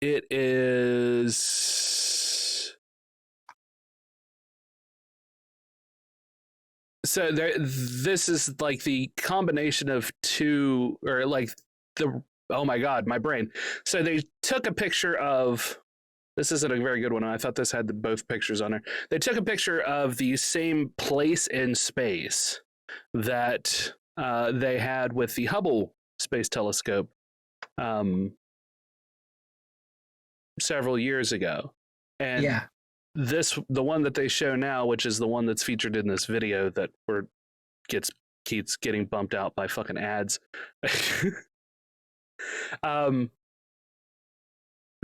It is. So this is like the combination of two, or like oh my God, my brain. So they took a picture of, this isn't a very good one. I thought this had both pictures on there. They took a picture of the same place in space that they had with the Hubble Space Telescope several years ago. And yeah, the one that they show now, which is the one that's featured in this video that keeps getting bumped out by fucking ads.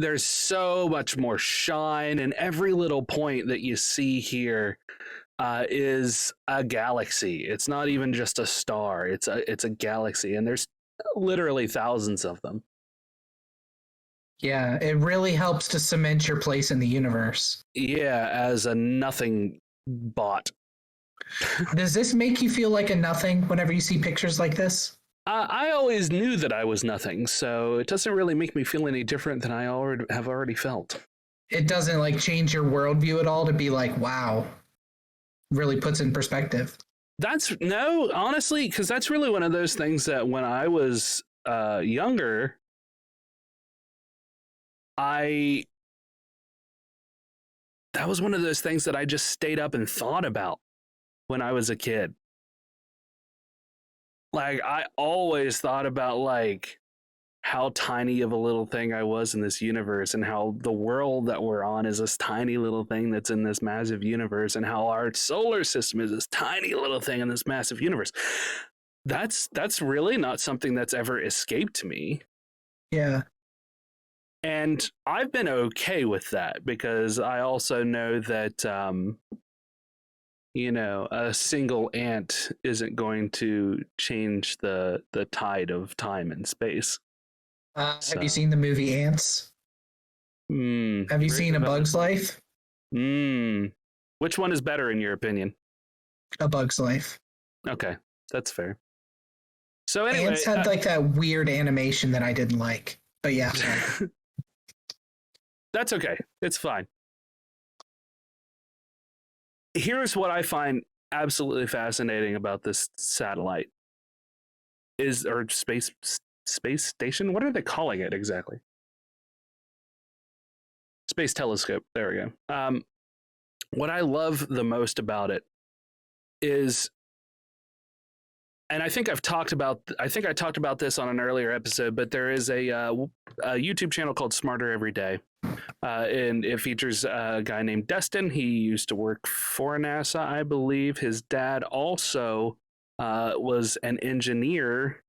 There's so much more shine, and every little point that you see here is a galaxy. It's not even just a star. It's a galaxy, and there's literally thousands of them. Yeah, it really helps to cement your place in the universe. Yeah, as a nothing bot. Does this make you feel like a nothing whenever you see pictures like this? I always knew that I was nothing, so it doesn't really make me feel any different than I already felt. It doesn't like change your worldview at all to be like, wow, really puts in perspective. No, honestly, because that's really one of those things that when I was younger, that was one of those things that I just stayed up and thought about when I was a kid. Like, I always thought about like how tiny of a little thing I was in this universe, and how the world that we're on is this tiny little thing that's in this massive universe, and how our solar system is this tiny little thing in this massive universe. That's really not something that's ever escaped me. Yeah. And I've been okay with that, because I also know that a single ant isn't going to change the tide of time and space. Have you seen the movie Ants? Have you seen A Bug's Life? Which one is better in your opinion? A Bug's Life. Okay, that's fair. So anyway, Ants had like that weird animation that I didn't like. But yeah. That's okay. It's fine. Here's what I find absolutely fascinating about this satellite or space station. What are they calling it exactly? Space telescope. There we go. What I love the most about it is, and I think I talked about this on an earlier episode, but there is a YouTube channel called Smarter Every Day. And it features a guy named Destin. He used to work for NASA, I believe. His dad also was an engineer,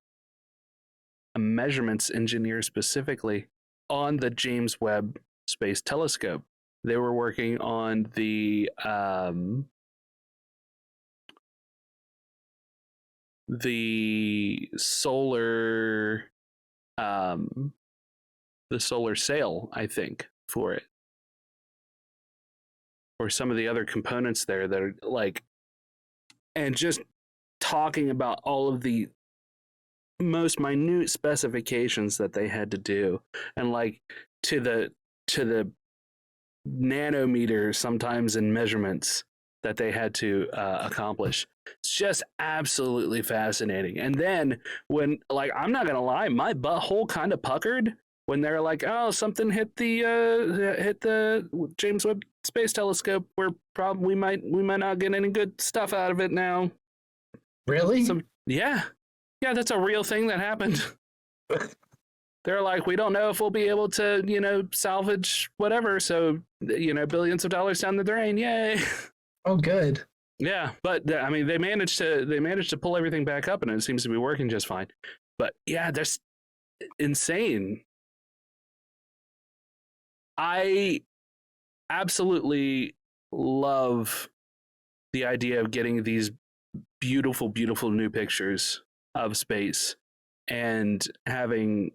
a measurements engineer specifically, on the James Webb Space Telescope. They were working on the solar sail, I think, for it, or some of the other components there that are like, and just talking about all of the most minute specifications that they had to do, and like to the nanometer sometimes in measurements that they had to accomplish. It's just absolutely fascinating. And then when, like, I'm not gonna lie, my butthole kind of puckered when they're like, "Oh, something hit the James Webb Space Telescope. We might not get any good stuff out of it now." Really? Yeah, that's a real thing that happened. They're like, "We don't know if we'll be able to, salvage whatever. So, billions of dollars down the drain. Yay!" Oh, good. Yeah, but I mean, they managed to pull everything back up, and it seems to be working just fine. But yeah, that's insane. I absolutely love the idea of getting these beautiful, beautiful new pictures of space and having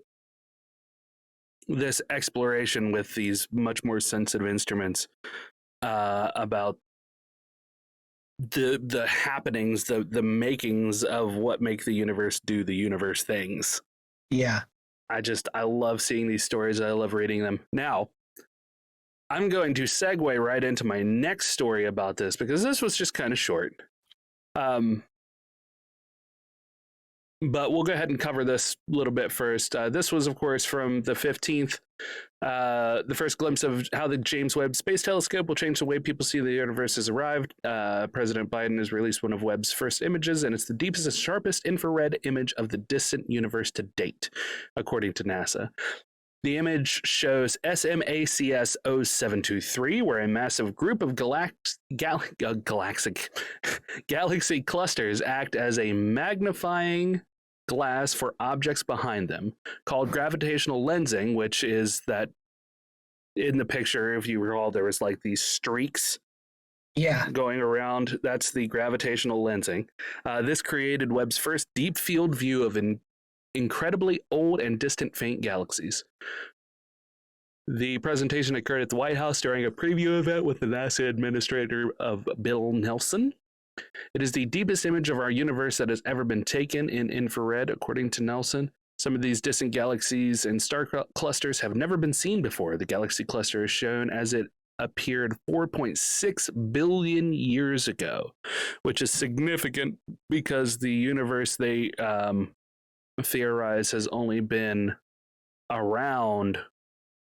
this exploration with these much more sensitive instruments about the happenings, the makings of what make the universe do the universe things. Yeah. I love seeing these stories. I love reading them. Now, I'm going to segue right into my next story about this, because this was just kind of short. But we'll go ahead and cover this a little bit first. This was, of course, from the 15th. The first glimpse of how the James Webb Space Telescope will change the way people see the universe has arrived. President Biden has released one of Webb's first images, and it's the deepest and sharpest infrared image of the distant universe to date, according to NASA. The image shows SMACS 0723, where a massive group of galaxy clusters act as a magnifying glass for objects behind them, called gravitational lensing, which is that in the picture, if you recall, there was like these streaks going around. That's the gravitational lensing. This created Webb's first deep field view of incredibly old and distant faint galaxies. The presentation occurred at the White House during a preview event with the NASA administrator of Bill Nelson. It is the deepest image of our universe that has ever been taken in infrared, according to Nelson. Some of these distant galaxies and star clusters have never been seen before. The galaxy cluster is shown as it appeared 4.6 billion years ago, which is significant because the universe they theorize has only been around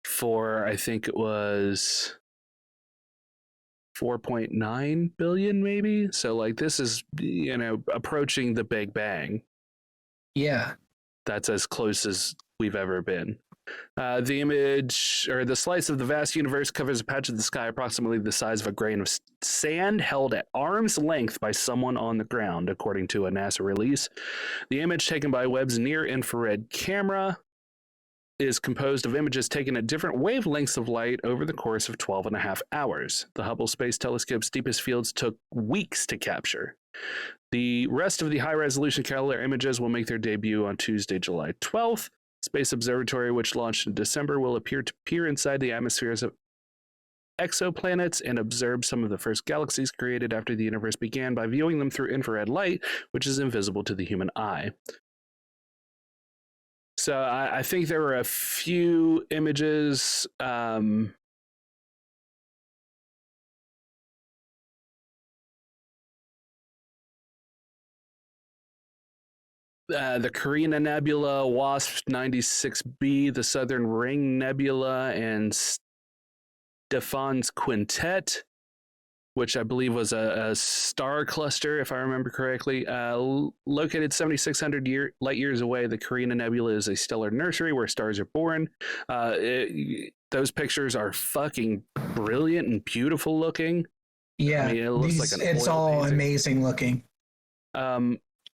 for, I think it was 4.9 billion maybe. So like this is, approaching the Big Bang. Yeah. That's as close as we've ever been. The image, or the slice of the vast universe, covers a patch of the sky approximately the size of a grain of sand held at arm's length by someone on the ground, according to a NASA release. The image, taken by Webb's near-infrared camera, is composed of images taken at different wavelengths of light over the course of 12 and a half hours. The Hubble Space Telescope's deepest fields took weeks to capture. The rest of the high-resolution color images will make their debut on Tuesday, July 12th. Space Observatory, which launched in December, will appear to peer inside the atmospheres of exoplanets and observe some of the first galaxies created after the universe began by viewing them through infrared light, which is invisible to the human eye. So I think there were a few images. The Carina Nebula, WASP 96b, the Southern Ring Nebula, and Stephan's Quintet, which I believe was a star cluster, if I remember correctly. Located 7,600 light years away, the Carina Nebula is a stellar nursery where stars are born. Those pictures are fucking brilliant and beautiful looking. Yeah, I mean, it looks like it's all painting. Amazing looking.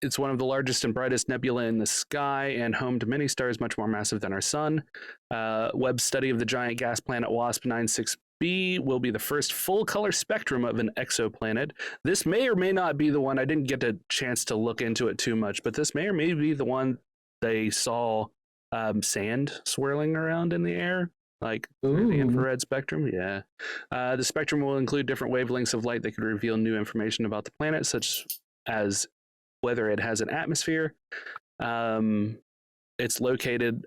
It's one of the largest and brightest nebula in the sky and home to many stars much more massive than our sun. Webb's study of the giant gas planet WASP 96b will be the first full-color spectrum of an exoplanet. This may or may not be the one. I didn't get a chance to look into it too much, but this may or may be the one they saw sand swirling around in the air, like through the infrared spectrum. Yeah. The spectrum will include different wavelengths of light that could reveal new information about the planet, such as whether it has an atmosphere. It's located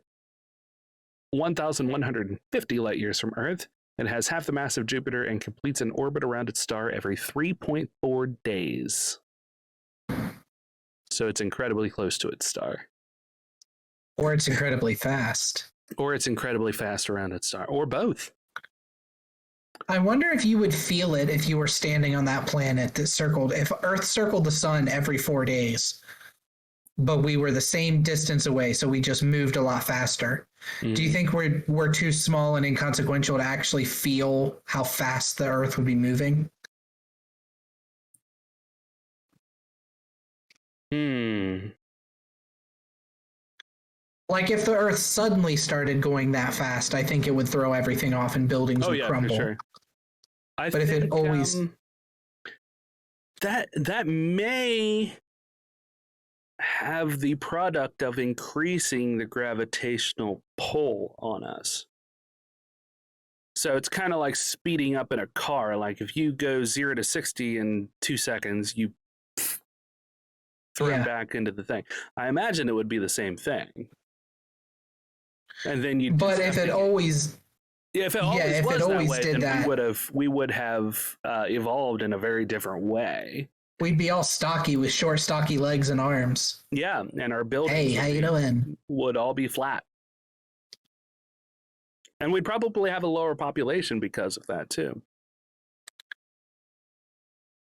1,150 light years from Earth. It has half the mass of Jupiter and completes an orbit around its star every 3.4 days. So it's incredibly close to its star. Or it's incredibly fast. Or it's incredibly fast around its star. Or both. I wonder if you would feel it if you were standing on that planet that circled, if Earth circled the sun every 4 days, but we were the same distance away, so we just moved a lot faster. Mm-hmm. Do you think we're too small and inconsequential to actually feel how fast the Earth would be moving? Like if the Earth suddenly started going that fast, I think it would throw everything off and buildings would crumble. For sure. But if it always that may have the product of increasing the gravitational pull on us. So it's kind of like speeding up in a car. Like if you go 0 to 60 in 2 seconds, you throw it back into the thing. I imagine it would be the same thing. And then you. But if it always. Yeah, if it always did that, we would have evolved in a very different way. We'd be all stocky with short, stocky legs and arms. Yeah, and our buildings hey, how you doing? Would all be flat. And we'd probably have a lower population because of that, too.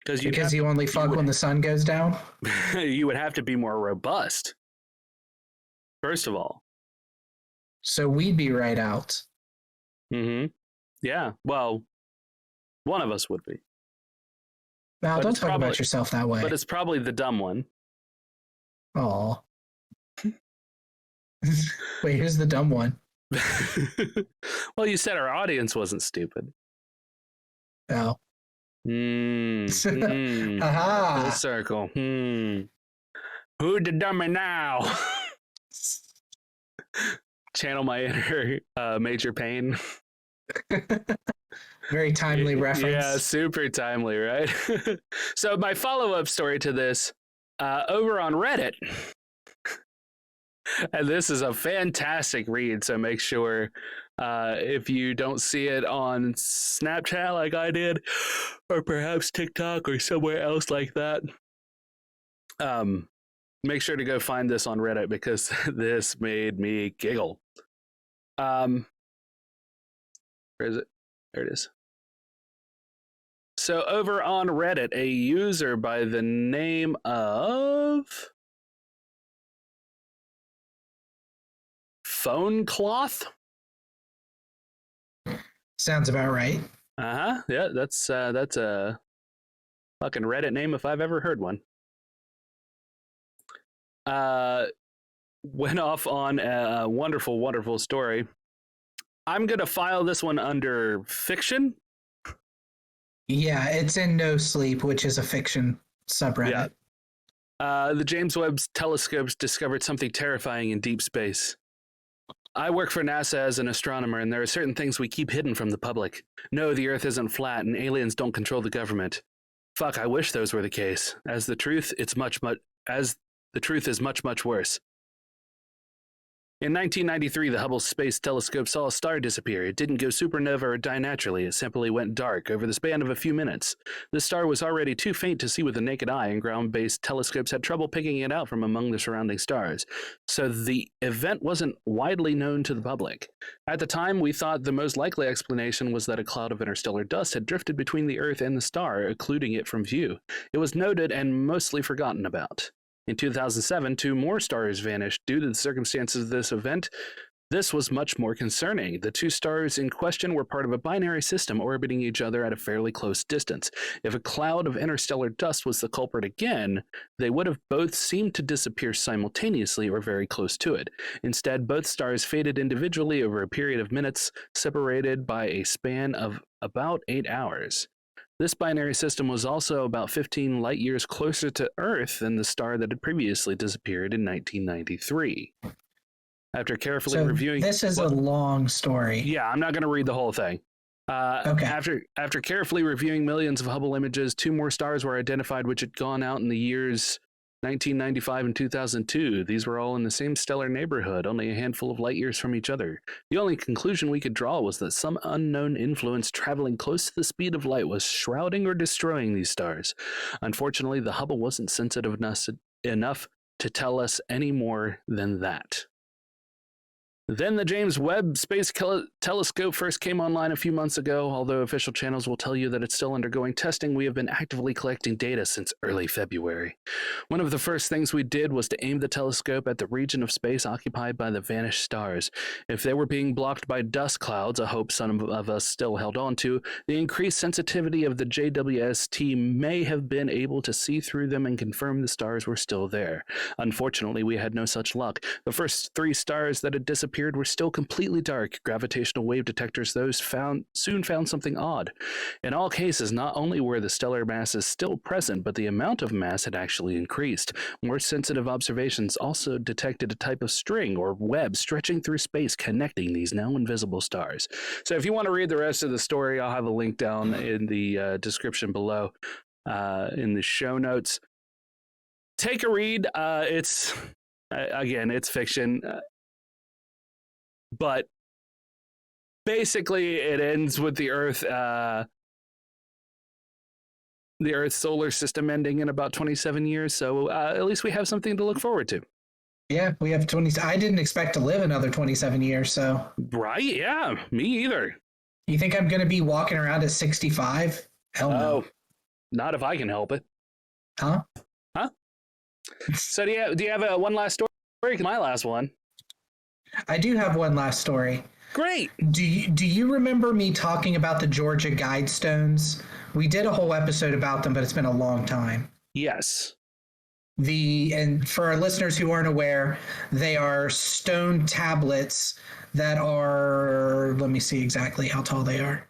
Because you only fuck when the sun goes down? You would have to be more robust, first of all. So we'd be right out. Mm-hmm. Yeah, well, one of us would be. Now, don't talk about yourself that way. But it's probably the dumb one. Aw. Wait, who's the dumb one? Well, you said our audience wasn't stupid. Oh. Aha. Full circle. Who the dummy now? Channel my inner Major Pain. Very timely reference. Yeah, super timely, right? So my follow-up story to this, over on Reddit, and this is a fantastic read, so make sure if you don't see it on Snapchat like I did, or perhaps TikTok or somewhere else like that, make sure to go find this on Reddit because this made me giggle. Where is it? There it is. So over on Reddit, a user by the name of Phone Cloth. Sounds about right. Yeah, that's a fucking Reddit name if I've ever heard one. Went off on a wonderful, wonderful story. I'm gonna file this one under fiction. Yeah, it's in No Sleep, which is a fiction subreddit. Yeah. The James Webb telescopes discovered something terrifying in deep space. I work for NASA as an astronomer, and there are certain things we keep hidden from the public. No, the Earth isn't flat, and aliens don't control the government. Fuck, I wish those were the case. As the truth is much, much worse. In 1993, the Hubble Space Telescope saw a star disappear. It didn't go supernova or die naturally. It simply went dark over the span of a few minutes. The star was already too faint to see with the naked eye, and ground-based telescopes had trouble picking it out from among the surrounding stars. So the event wasn't widely known to the public. At the time, we thought the most likely explanation was that a cloud of interstellar dust had drifted between the Earth and the star, occluding it from view. It was noted and mostly forgotten about. In 2007, 2 more stars vanished due to the circumstances of this event. This was much more concerning. The 2 stars in question were part of a binary system orbiting each other at a fairly close distance. If a cloud of interstellar dust was the culprit again, they would have both seemed to disappear simultaneously or very close to it. Instead, both stars faded individually over a period of minutes, separated by a span of about 8 hours. This binary system was also about 15 light years closer to Earth than the star that had previously disappeared in 1993. After carefully reviewing... This is a long story. Yeah, I'm not going to read the whole thing. Okay. After carefully reviewing millions of Hubble images, 2 more stars were identified which had gone out in the years 1995 and 2002. These were all in the same stellar neighborhood, only a handful of light years from each other. The only conclusion we could draw was that some unknown influence traveling close to the speed of light was shrouding or destroying these stars. Unfortunately, the Hubble wasn't sensitive enough to tell us any more than that. Then the James Webb Space Telescope first came online a few months ago. Although official channels will tell you that it's still undergoing testing, we have been actively collecting data since early February. One of the first things we did was to aim the telescope at the region of space occupied by the vanished stars. If they were being blocked by dust clouds, a hope some of us still held on to, the increased sensitivity of the JWST may have been able to see through them and confirm the stars were still there. Unfortunately, we had no such luck. The first 3 stars that had disappeared were still completely dark. Gravitational wave detectors soon found something odd. In all cases, not only were the stellar masses still present, but the amount of mass had actually increased. More sensitive observations also detected a type of string or web stretching through space connecting these now invisible stars. So if you want to read the rest of the story, I'll have a link down in the description below in the show notes. Take a read. It's fiction. But basically, it ends with the Earth's solar system ending in about 27 years. So at least we have something to look forward to. Yeah, we have 20. I didn't expect to live another 27 years. So right, yeah, me either. You think I'm going to be walking around at 65? Hell no. Not if I can help it. Huh? So do you have one last story? My last one. I do have one last story. Great. Do you remember me talking about the Georgia Guidestones? We did a whole episode about them, but it's been a long time. Yes. And for our listeners who aren't aware, they are stone tablets that are, let me see exactly how tall they are.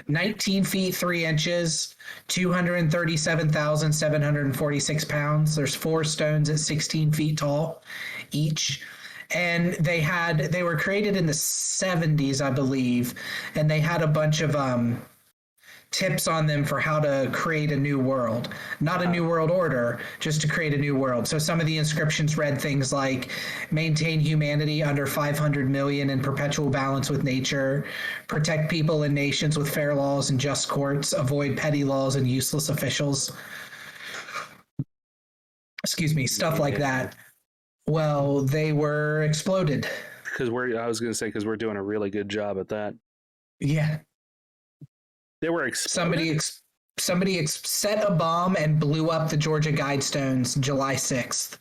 19 feet 3 inches, 237,746 pounds. There's 4 stones at 16 feet tall each. and they were created in the 70s, I believe, and they had a bunch of tips on them for how to create a new world. Not a new world order, just to create a new world. So some of the inscriptions read things like maintain humanity under 500 million in perpetual balance with nature, protect people and nations with fair laws and just courts, avoid petty laws and useless officials. Excuse me, stuff like that. Well, they were exploded. Because we're doing a really good job at that. Yeah. They were exploded? Somebody set a bomb and blew up the Georgia Guidestones July 6th.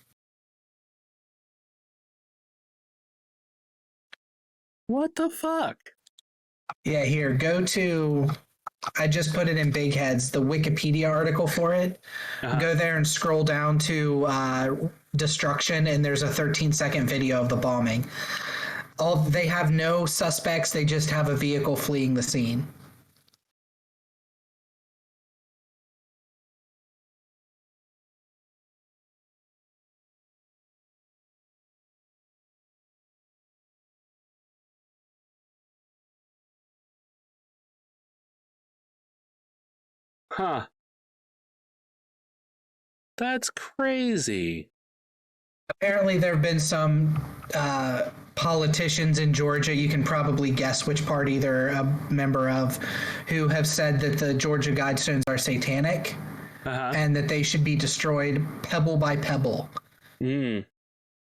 What the fuck? Yeah, here, go to, I just put it in Big Heads, the Wikipedia article for it. Go there and scroll down to destruction, and there's a 13-second video of the bombing. They have no suspects, they just have a vehicle fleeing the scene. Huh. That's crazy. Apparently, there have been some politicians in Georgia, you can probably guess which party they're a member of, who have said that the Georgia Guidestones are satanic and that they should be destroyed pebble by pebble.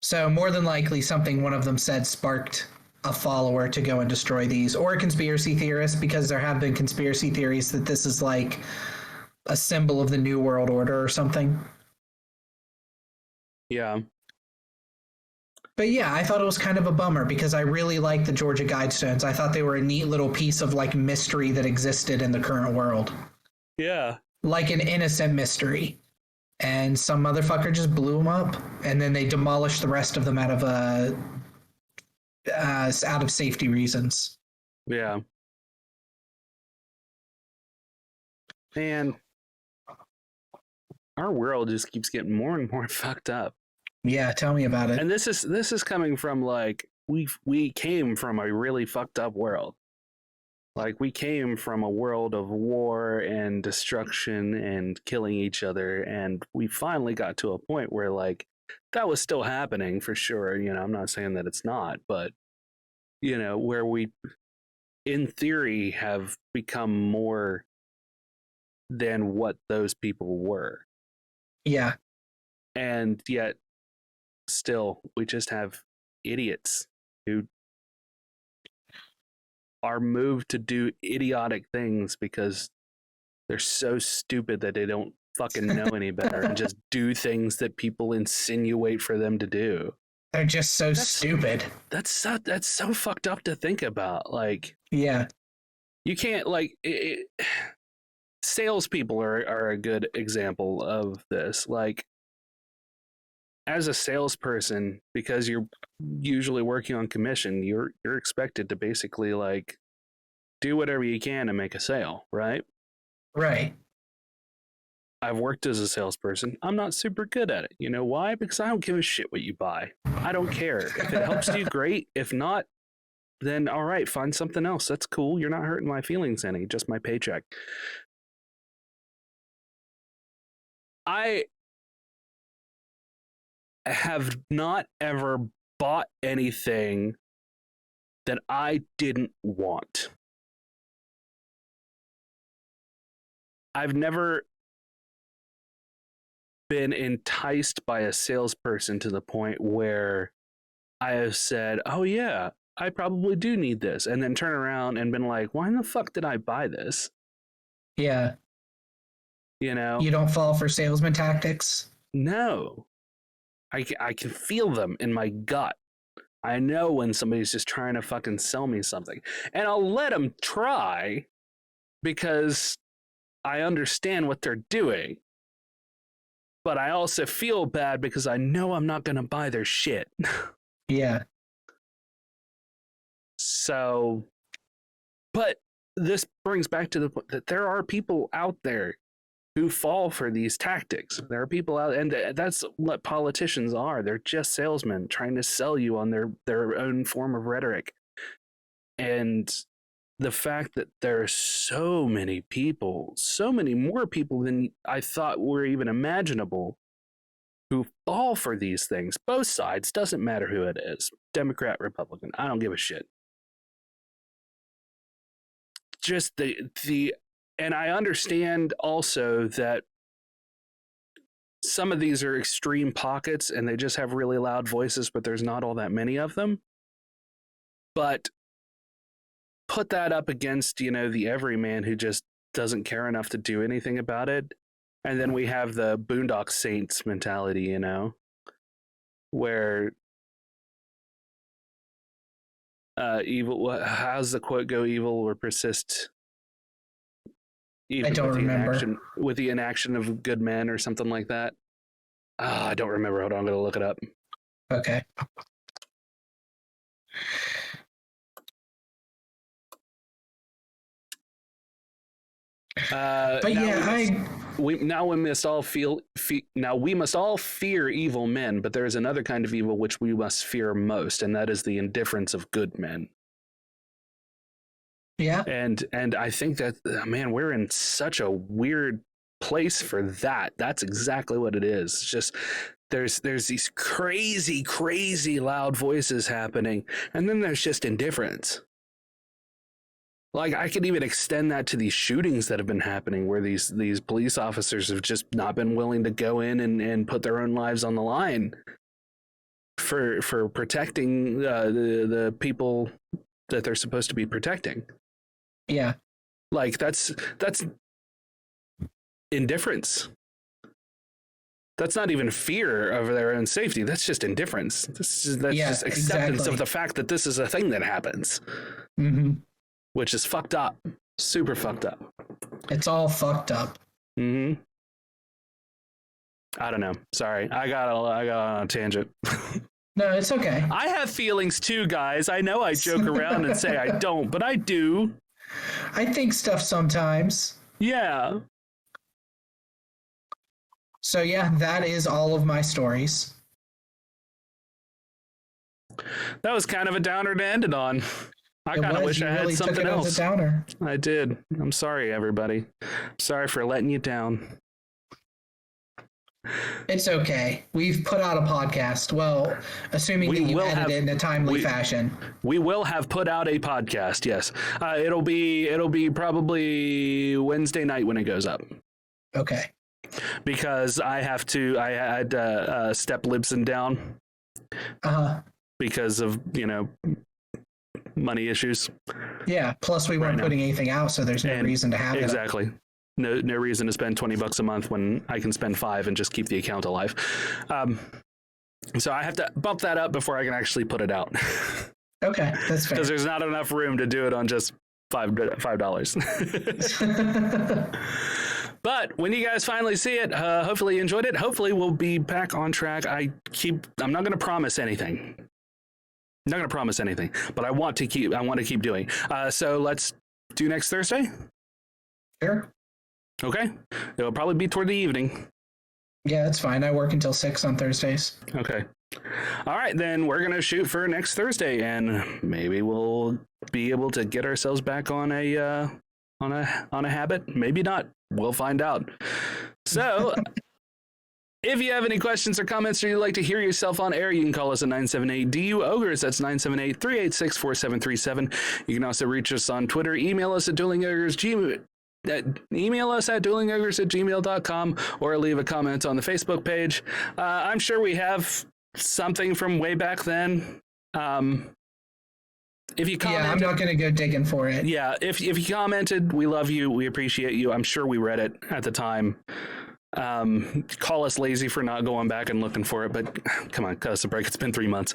So more than likely, something one of them said sparked a follower to go and destroy these, or a conspiracy theorist, because there have been conspiracy theories that this is like a symbol of the New World Order or something. Yeah. But yeah, I thought it was kind of a bummer because I really like the Georgia Guidestones. I thought they were a neat little piece of like mystery that existed in the current world. Yeah. Like an innocent mystery. And some motherfucker just blew them up, and then they demolished the rest of them out of safety reasons. Yeah. Man, our world just keeps getting more and more fucked up. Yeah, tell me about it. And this is coming from like we came from a really fucked up world. Like we came from a world of war and destruction and killing each other, and we finally got to a point where like that was still happening for sure. You know, I'm not saying that it's not, but you know, where we in theory have become more than what those people were. Yeah. And yet still we just have idiots who are moved to do idiotic things because they're so stupid that they don't fucking know any better and just do things that people insinuate for them to do. They're just so stupid. That's so fucked up to think about. Like, yeah, you can't like salespeople are a good example of this. Like, as a salesperson, because you're usually working on commission, you're expected to basically like do whatever you can to make a sale, right? Right. I've worked as a salesperson. I'm not super good at it. You know why? Because I don't give a shit what you buy. I don't care. If it helps you, great. If not, then all right, find something else. That's cool. You're not hurting my feelings any, just my paycheck. I have not ever bought anything that I didn't want. I've never been enticed by a salesperson to the point where I have said, oh yeah, I probably do need this, and then turn around and been like, why in the fuck did I buy this? Yeah. You know? You don't fall for salesman tactics? No. I can feel them in my gut. I know when somebody's just trying to fucking sell me something. And I'll let them try because I understand what they're doing. But I also feel bad because I know I'm not going to buy their shit. Yeah. So, but this brings back to the point that there are people out there who fall for these tactics. There are people out, and that's what politicians are. They're just salesmen trying to sell you on their own form of rhetoric. And the fact that there are so many people, so many more people than I thought were even imaginable, who fall for these things, both sides, doesn't matter who it is, Democrat, Republican, I don't give a shit. Just and I understand also that some of these are extreme pockets and they just have really loud voices, but there's not all that many of them. But put that up against, the everyman who just doesn't care enough to do anything about it. And then we have the Boondock Saints mentality, where evil, how's the quote go? Evil will persist. Even I don't remember. With the inaction of good men or something like that. I don't remember. Hold on, I'm going to look it up. Okay. But yeah, we must all we must all fear evil men, but there is another kind of evil which we must fear most, and that is the indifference of good men. Yeah. And I think that, man, we're in such a weird place for that. That's exactly what it is. It's just there's these crazy loud voices happening, and then there's just indifference. Like, I could even extend that to these shootings that have been happening, where these police officers have just not been willing to go in and put their own lives on the line for protecting the people that they're supposed to be protecting. Yeah. Like, that's indifference. That's not even fear of their own safety. That's just indifference. That's just acceptance of the fact that this is a thing that happens. Mm-hmm. Which is fucked up. Super fucked up. It's all fucked up. Mm-hmm. I don't know. Sorry. I got on a tangent. No, it's okay. I have feelings too, guys. I know I joke around and say I don't, but I do. I think stuff sometimes. Yeah. So yeah, that is all of my stories. That was kind of a downer to end it on. I kind of wish I had something else. As a downer. I did. I'm sorry, everybody. Sorry for letting you down. It's okay. We've put out a podcast. Well, assuming that you edit it in a timely fashion. We will have put out a podcast. Yes. It'll be probably Wednesday night when it goes up. Okay. Because I had step Libsyn down. Because of, money issues. Yeah. Plus, we weren't putting anything out, so there's no reason to have it. Exactly. No reason to spend $20 a month when I can spend $5 and just keep the account alive. So I have to bump that up before I can actually put it out. Okay, that's fair. Because there's not enough room to do it on just $5. But when you guys finally see it, hopefully you enjoyed it. Hopefully we'll be back on track. I'm not going to promise anything. I'm not going to promise anything, but I want to keep doing. So let's do next Thursday. Sure. Okay. It'll probably be toward the evening. Yeah, that's fine. I work until 6 on Thursdays. Okay. All right, then we're going to shoot for next Thursday, and maybe we'll be able to get ourselves back on a habit. Maybe not. We'll find out. So if you have any questions or comments, or you'd like to hear yourself on air, you can call us at 978 DU-OGRES. That's 978-386-4737. You can also reach us on Twitter. Email us at duelingogres@gmail.com, or leave a comment on the Facebook page. I'm sure we have something from way back then. If you commented, I'm not going to go digging for it. Yeah, if you commented, we love you. We appreciate you. I'm sure we read it at the time. Call us lazy for not going back and looking for it, but come on, cut us a break. It's been 3 months.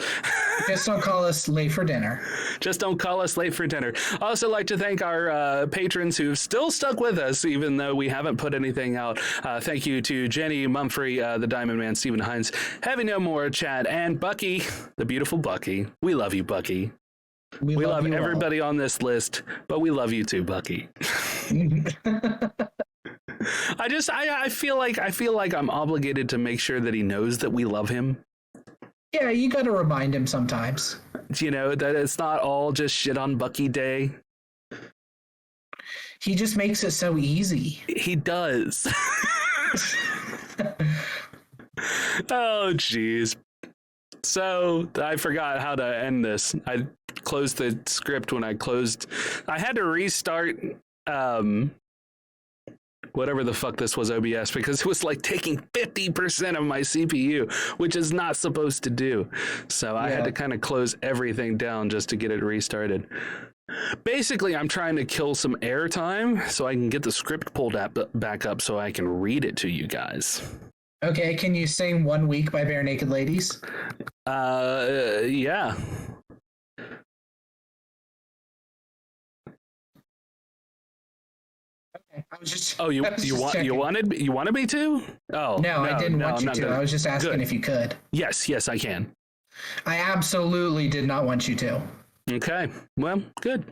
Just don't call us late for dinner. Just don't call us late for dinner. I also like to thank our patrons who've still stuck with us, even though we haven't put anything out. Thank you to Jenny Mumphrey, the Diamond Man, Stephen Hines, Heavy No More, Chad, and Bucky, the beautiful Bucky. We love you, Bucky. We love everybody on this list, but we love you too, Bucky. I I feel like I'm obligated to make sure that he knows that we love him. Yeah, you got to remind him sometimes. You know, that it's not all just shit on Bucky Day. He just makes it so easy. He does. Oh, jeez. So I forgot how to end this. I closed the script when I had to restart whatever the fuck this was, OBS, because it was like taking 50% of my CPU, which is not supposed to do. So I had to kind of close everything down just to get it restarted. Basically, I'm trying to kill some airtime so I can get the script pulled back up so I can read it to you guys. Okay, can you sing 1 Week by Bare Naked Ladies? Yeah. I was just. Oh, you wanted me to? Oh no, I didn't want you to. I was just asking if you could. Yes, I can. I absolutely did not want you to. Okay, well, good.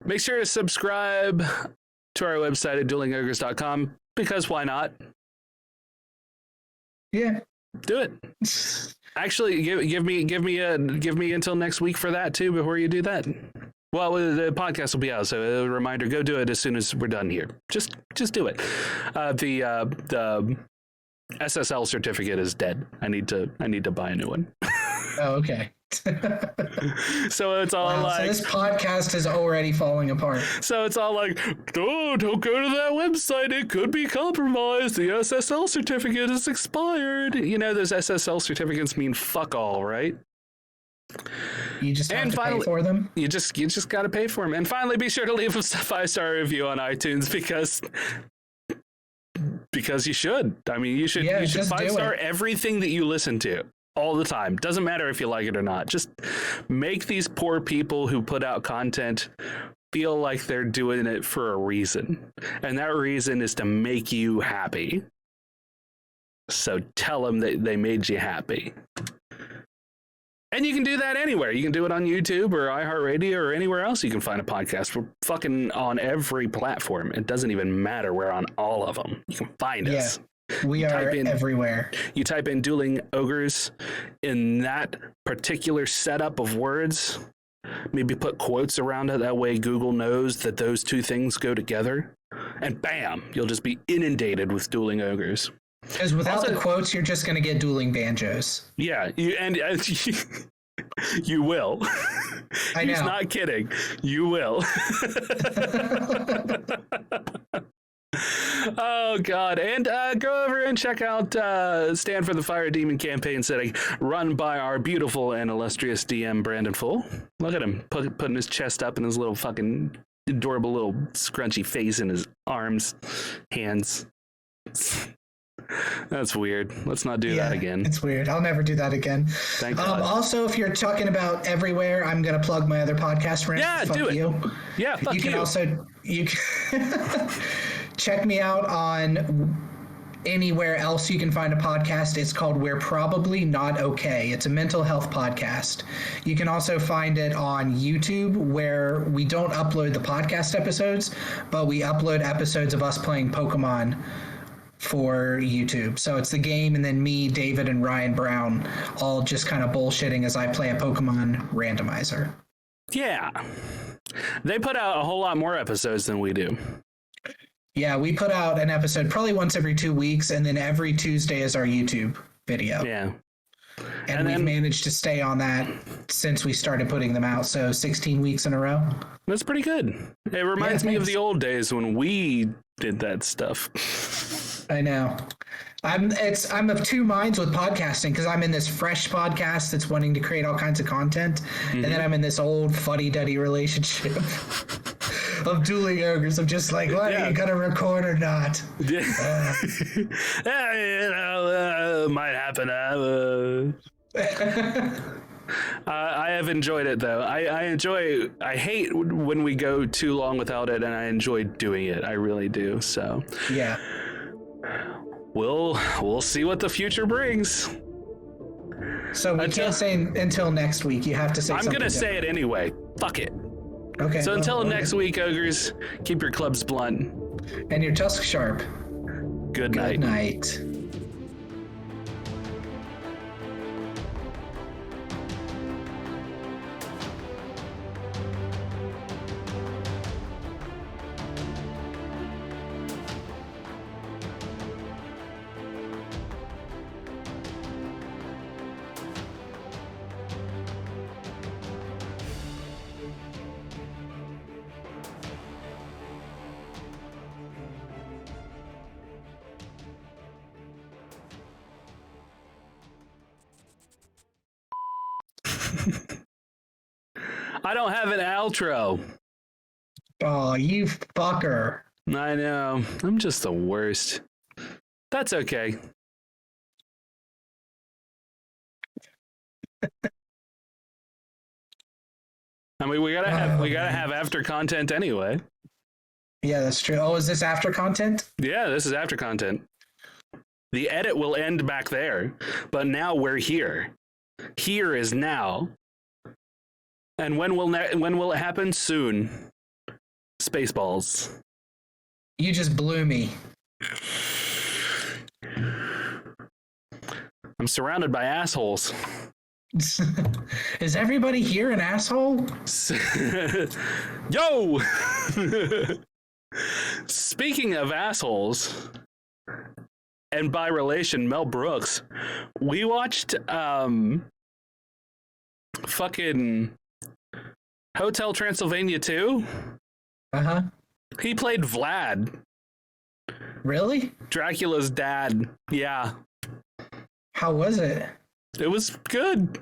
Make sure to subscribe to our website at duelingogres.com because why not? Yeah, do it. Actually, give me until next week for that too. Before you do that. Well, the podcast will be out, so a reminder: go do it as soon as we're done here. Just do it. The SSL certificate is dead. I need to buy a new one. Oh, okay. So it's all like, so this podcast is already falling apart. So it's all like, oh, don't go to that website. It could be compromised. The SSL certificate is expired. You know, those SSL certificates mean fuck all, right? You just have to pay for them. You just got to pay for them. And finally, be sure to leave a 5-star review on iTunes because you should. I mean, you should 5-star everything that you listen to all the time. Doesn't matter if you like it or not. Just make these poor people who put out content feel like they're doing it for a reason. And that reason is to make you happy. So tell them that they made you happy. And you can do that anywhere. You can do it on YouTube or iHeartRadio or anywhere else you can find a podcast. We're fucking on every platform. It doesn't even matter. We're on all of them. You can find us. We are everywhere. You type in Dueling Ogres in that particular setup of words. Maybe put quotes around it. That way Google knows that those two things go together. And bam, you'll just be inundated with Dueling Ogres. Because without the quotes, you're just going to get dueling banjos. Yeah, you will. I know. He's not kidding. You will. Oh, God. And go over and check out Stand for the Fire Demon campaign setting run by our beautiful and illustrious DM, Brandon Full. Look at him putting his chest up and his little fucking adorable little scrunchy face in his arms, hands. That's weird. Let's not do that again. It's weird. I'll never do that again. Thank God. Also, if you're talking about everywhere, I'm going to plug my other podcast. Yeah, do it. Yeah, fuck you. You can also check me out on anywhere else you can find a podcast. It's called We're Probably Not Okay. It's a mental health podcast. You can also find it on YouTube, where we don't upload the podcast episodes, but we upload episodes of us playing Pokemon for YouTube. So it's the game and then me, David, and Ryan Brown all just kind of bullshitting as I play a Pokemon randomizer. Yeah. They put out a whole lot more episodes than we do. Yeah, we put out an episode probably once every 2 weeks, and then every Tuesday is our YouTube video. Yeah. And we've managed to stay on that since we started putting them out, so 16 weeks in a row. That's pretty good. It reminds me of the old days when we did that stuff. I know. I'm of two minds with podcasting, because I'm in this fresh podcast that's wanting to create all kinds of content, and then I'm in this old fuddy-duddy relationship of Dueling Ogres. I'm just like, what, are you going to record or not? Might happen. I have enjoyed it, though. I hate when we go too long without it, and I enjoy doing it. I really do. So yeah, we'll see what the future brings. So we can't say until next week. You have to say. I'm gonna say it anyway. Fuck it. Okay. So until next week, Ogres, keep your clubs blunt, And your tusk sharp. Good night. Good night. I don't have an outro. Oh, you fucker. I know. I'm just the worst. That's okay. I mean, we gotta have after content anyway. Yeah, that's true. Oh, is this after content? Yeah, this is after content. The edit will end back there, but now we're here. Here is now. And when will it happen? Soon. Spaceballs. You just blew me. I'm surrounded by assholes. Is everybody here an asshole? Yo! Speaking of assholes, and by relation, Mel Brooks, we watched fucking Hotel Transylvania 2. Uh-huh. He played Vlad. Really? Dracula's dad. Yeah. How was it? It was good.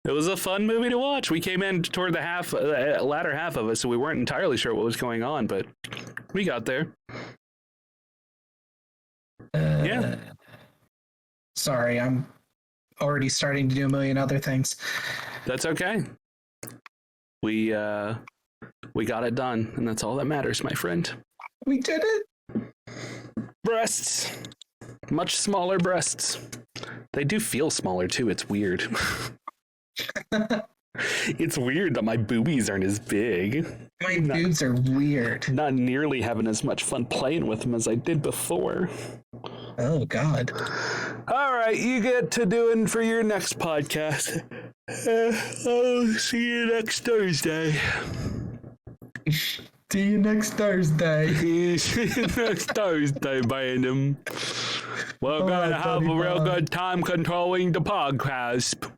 It was a fun movie to watch. We came in toward the latter half of it, so we weren't entirely sure what was going on, but we got there. Yeah. Sorry, I'm already starting to do a million other things. That's okay. We got it done, and that's all that matters, my friend. We did it. Breasts. Much smaller breasts. They do feel smaller, too. It's weird. It's weird that my boobies aren't as big. My boobs are weird. Not nearly having as much fun playing with them as I did before. Oh, God. All right, you get to doing for your next podcast. I'll see you next Thursday. See you next Thursday. See you next Thursday, Brandon. We're going to have a real good time controlling the podcast.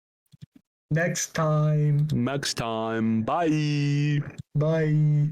Next time. Next time. Bye. Bye.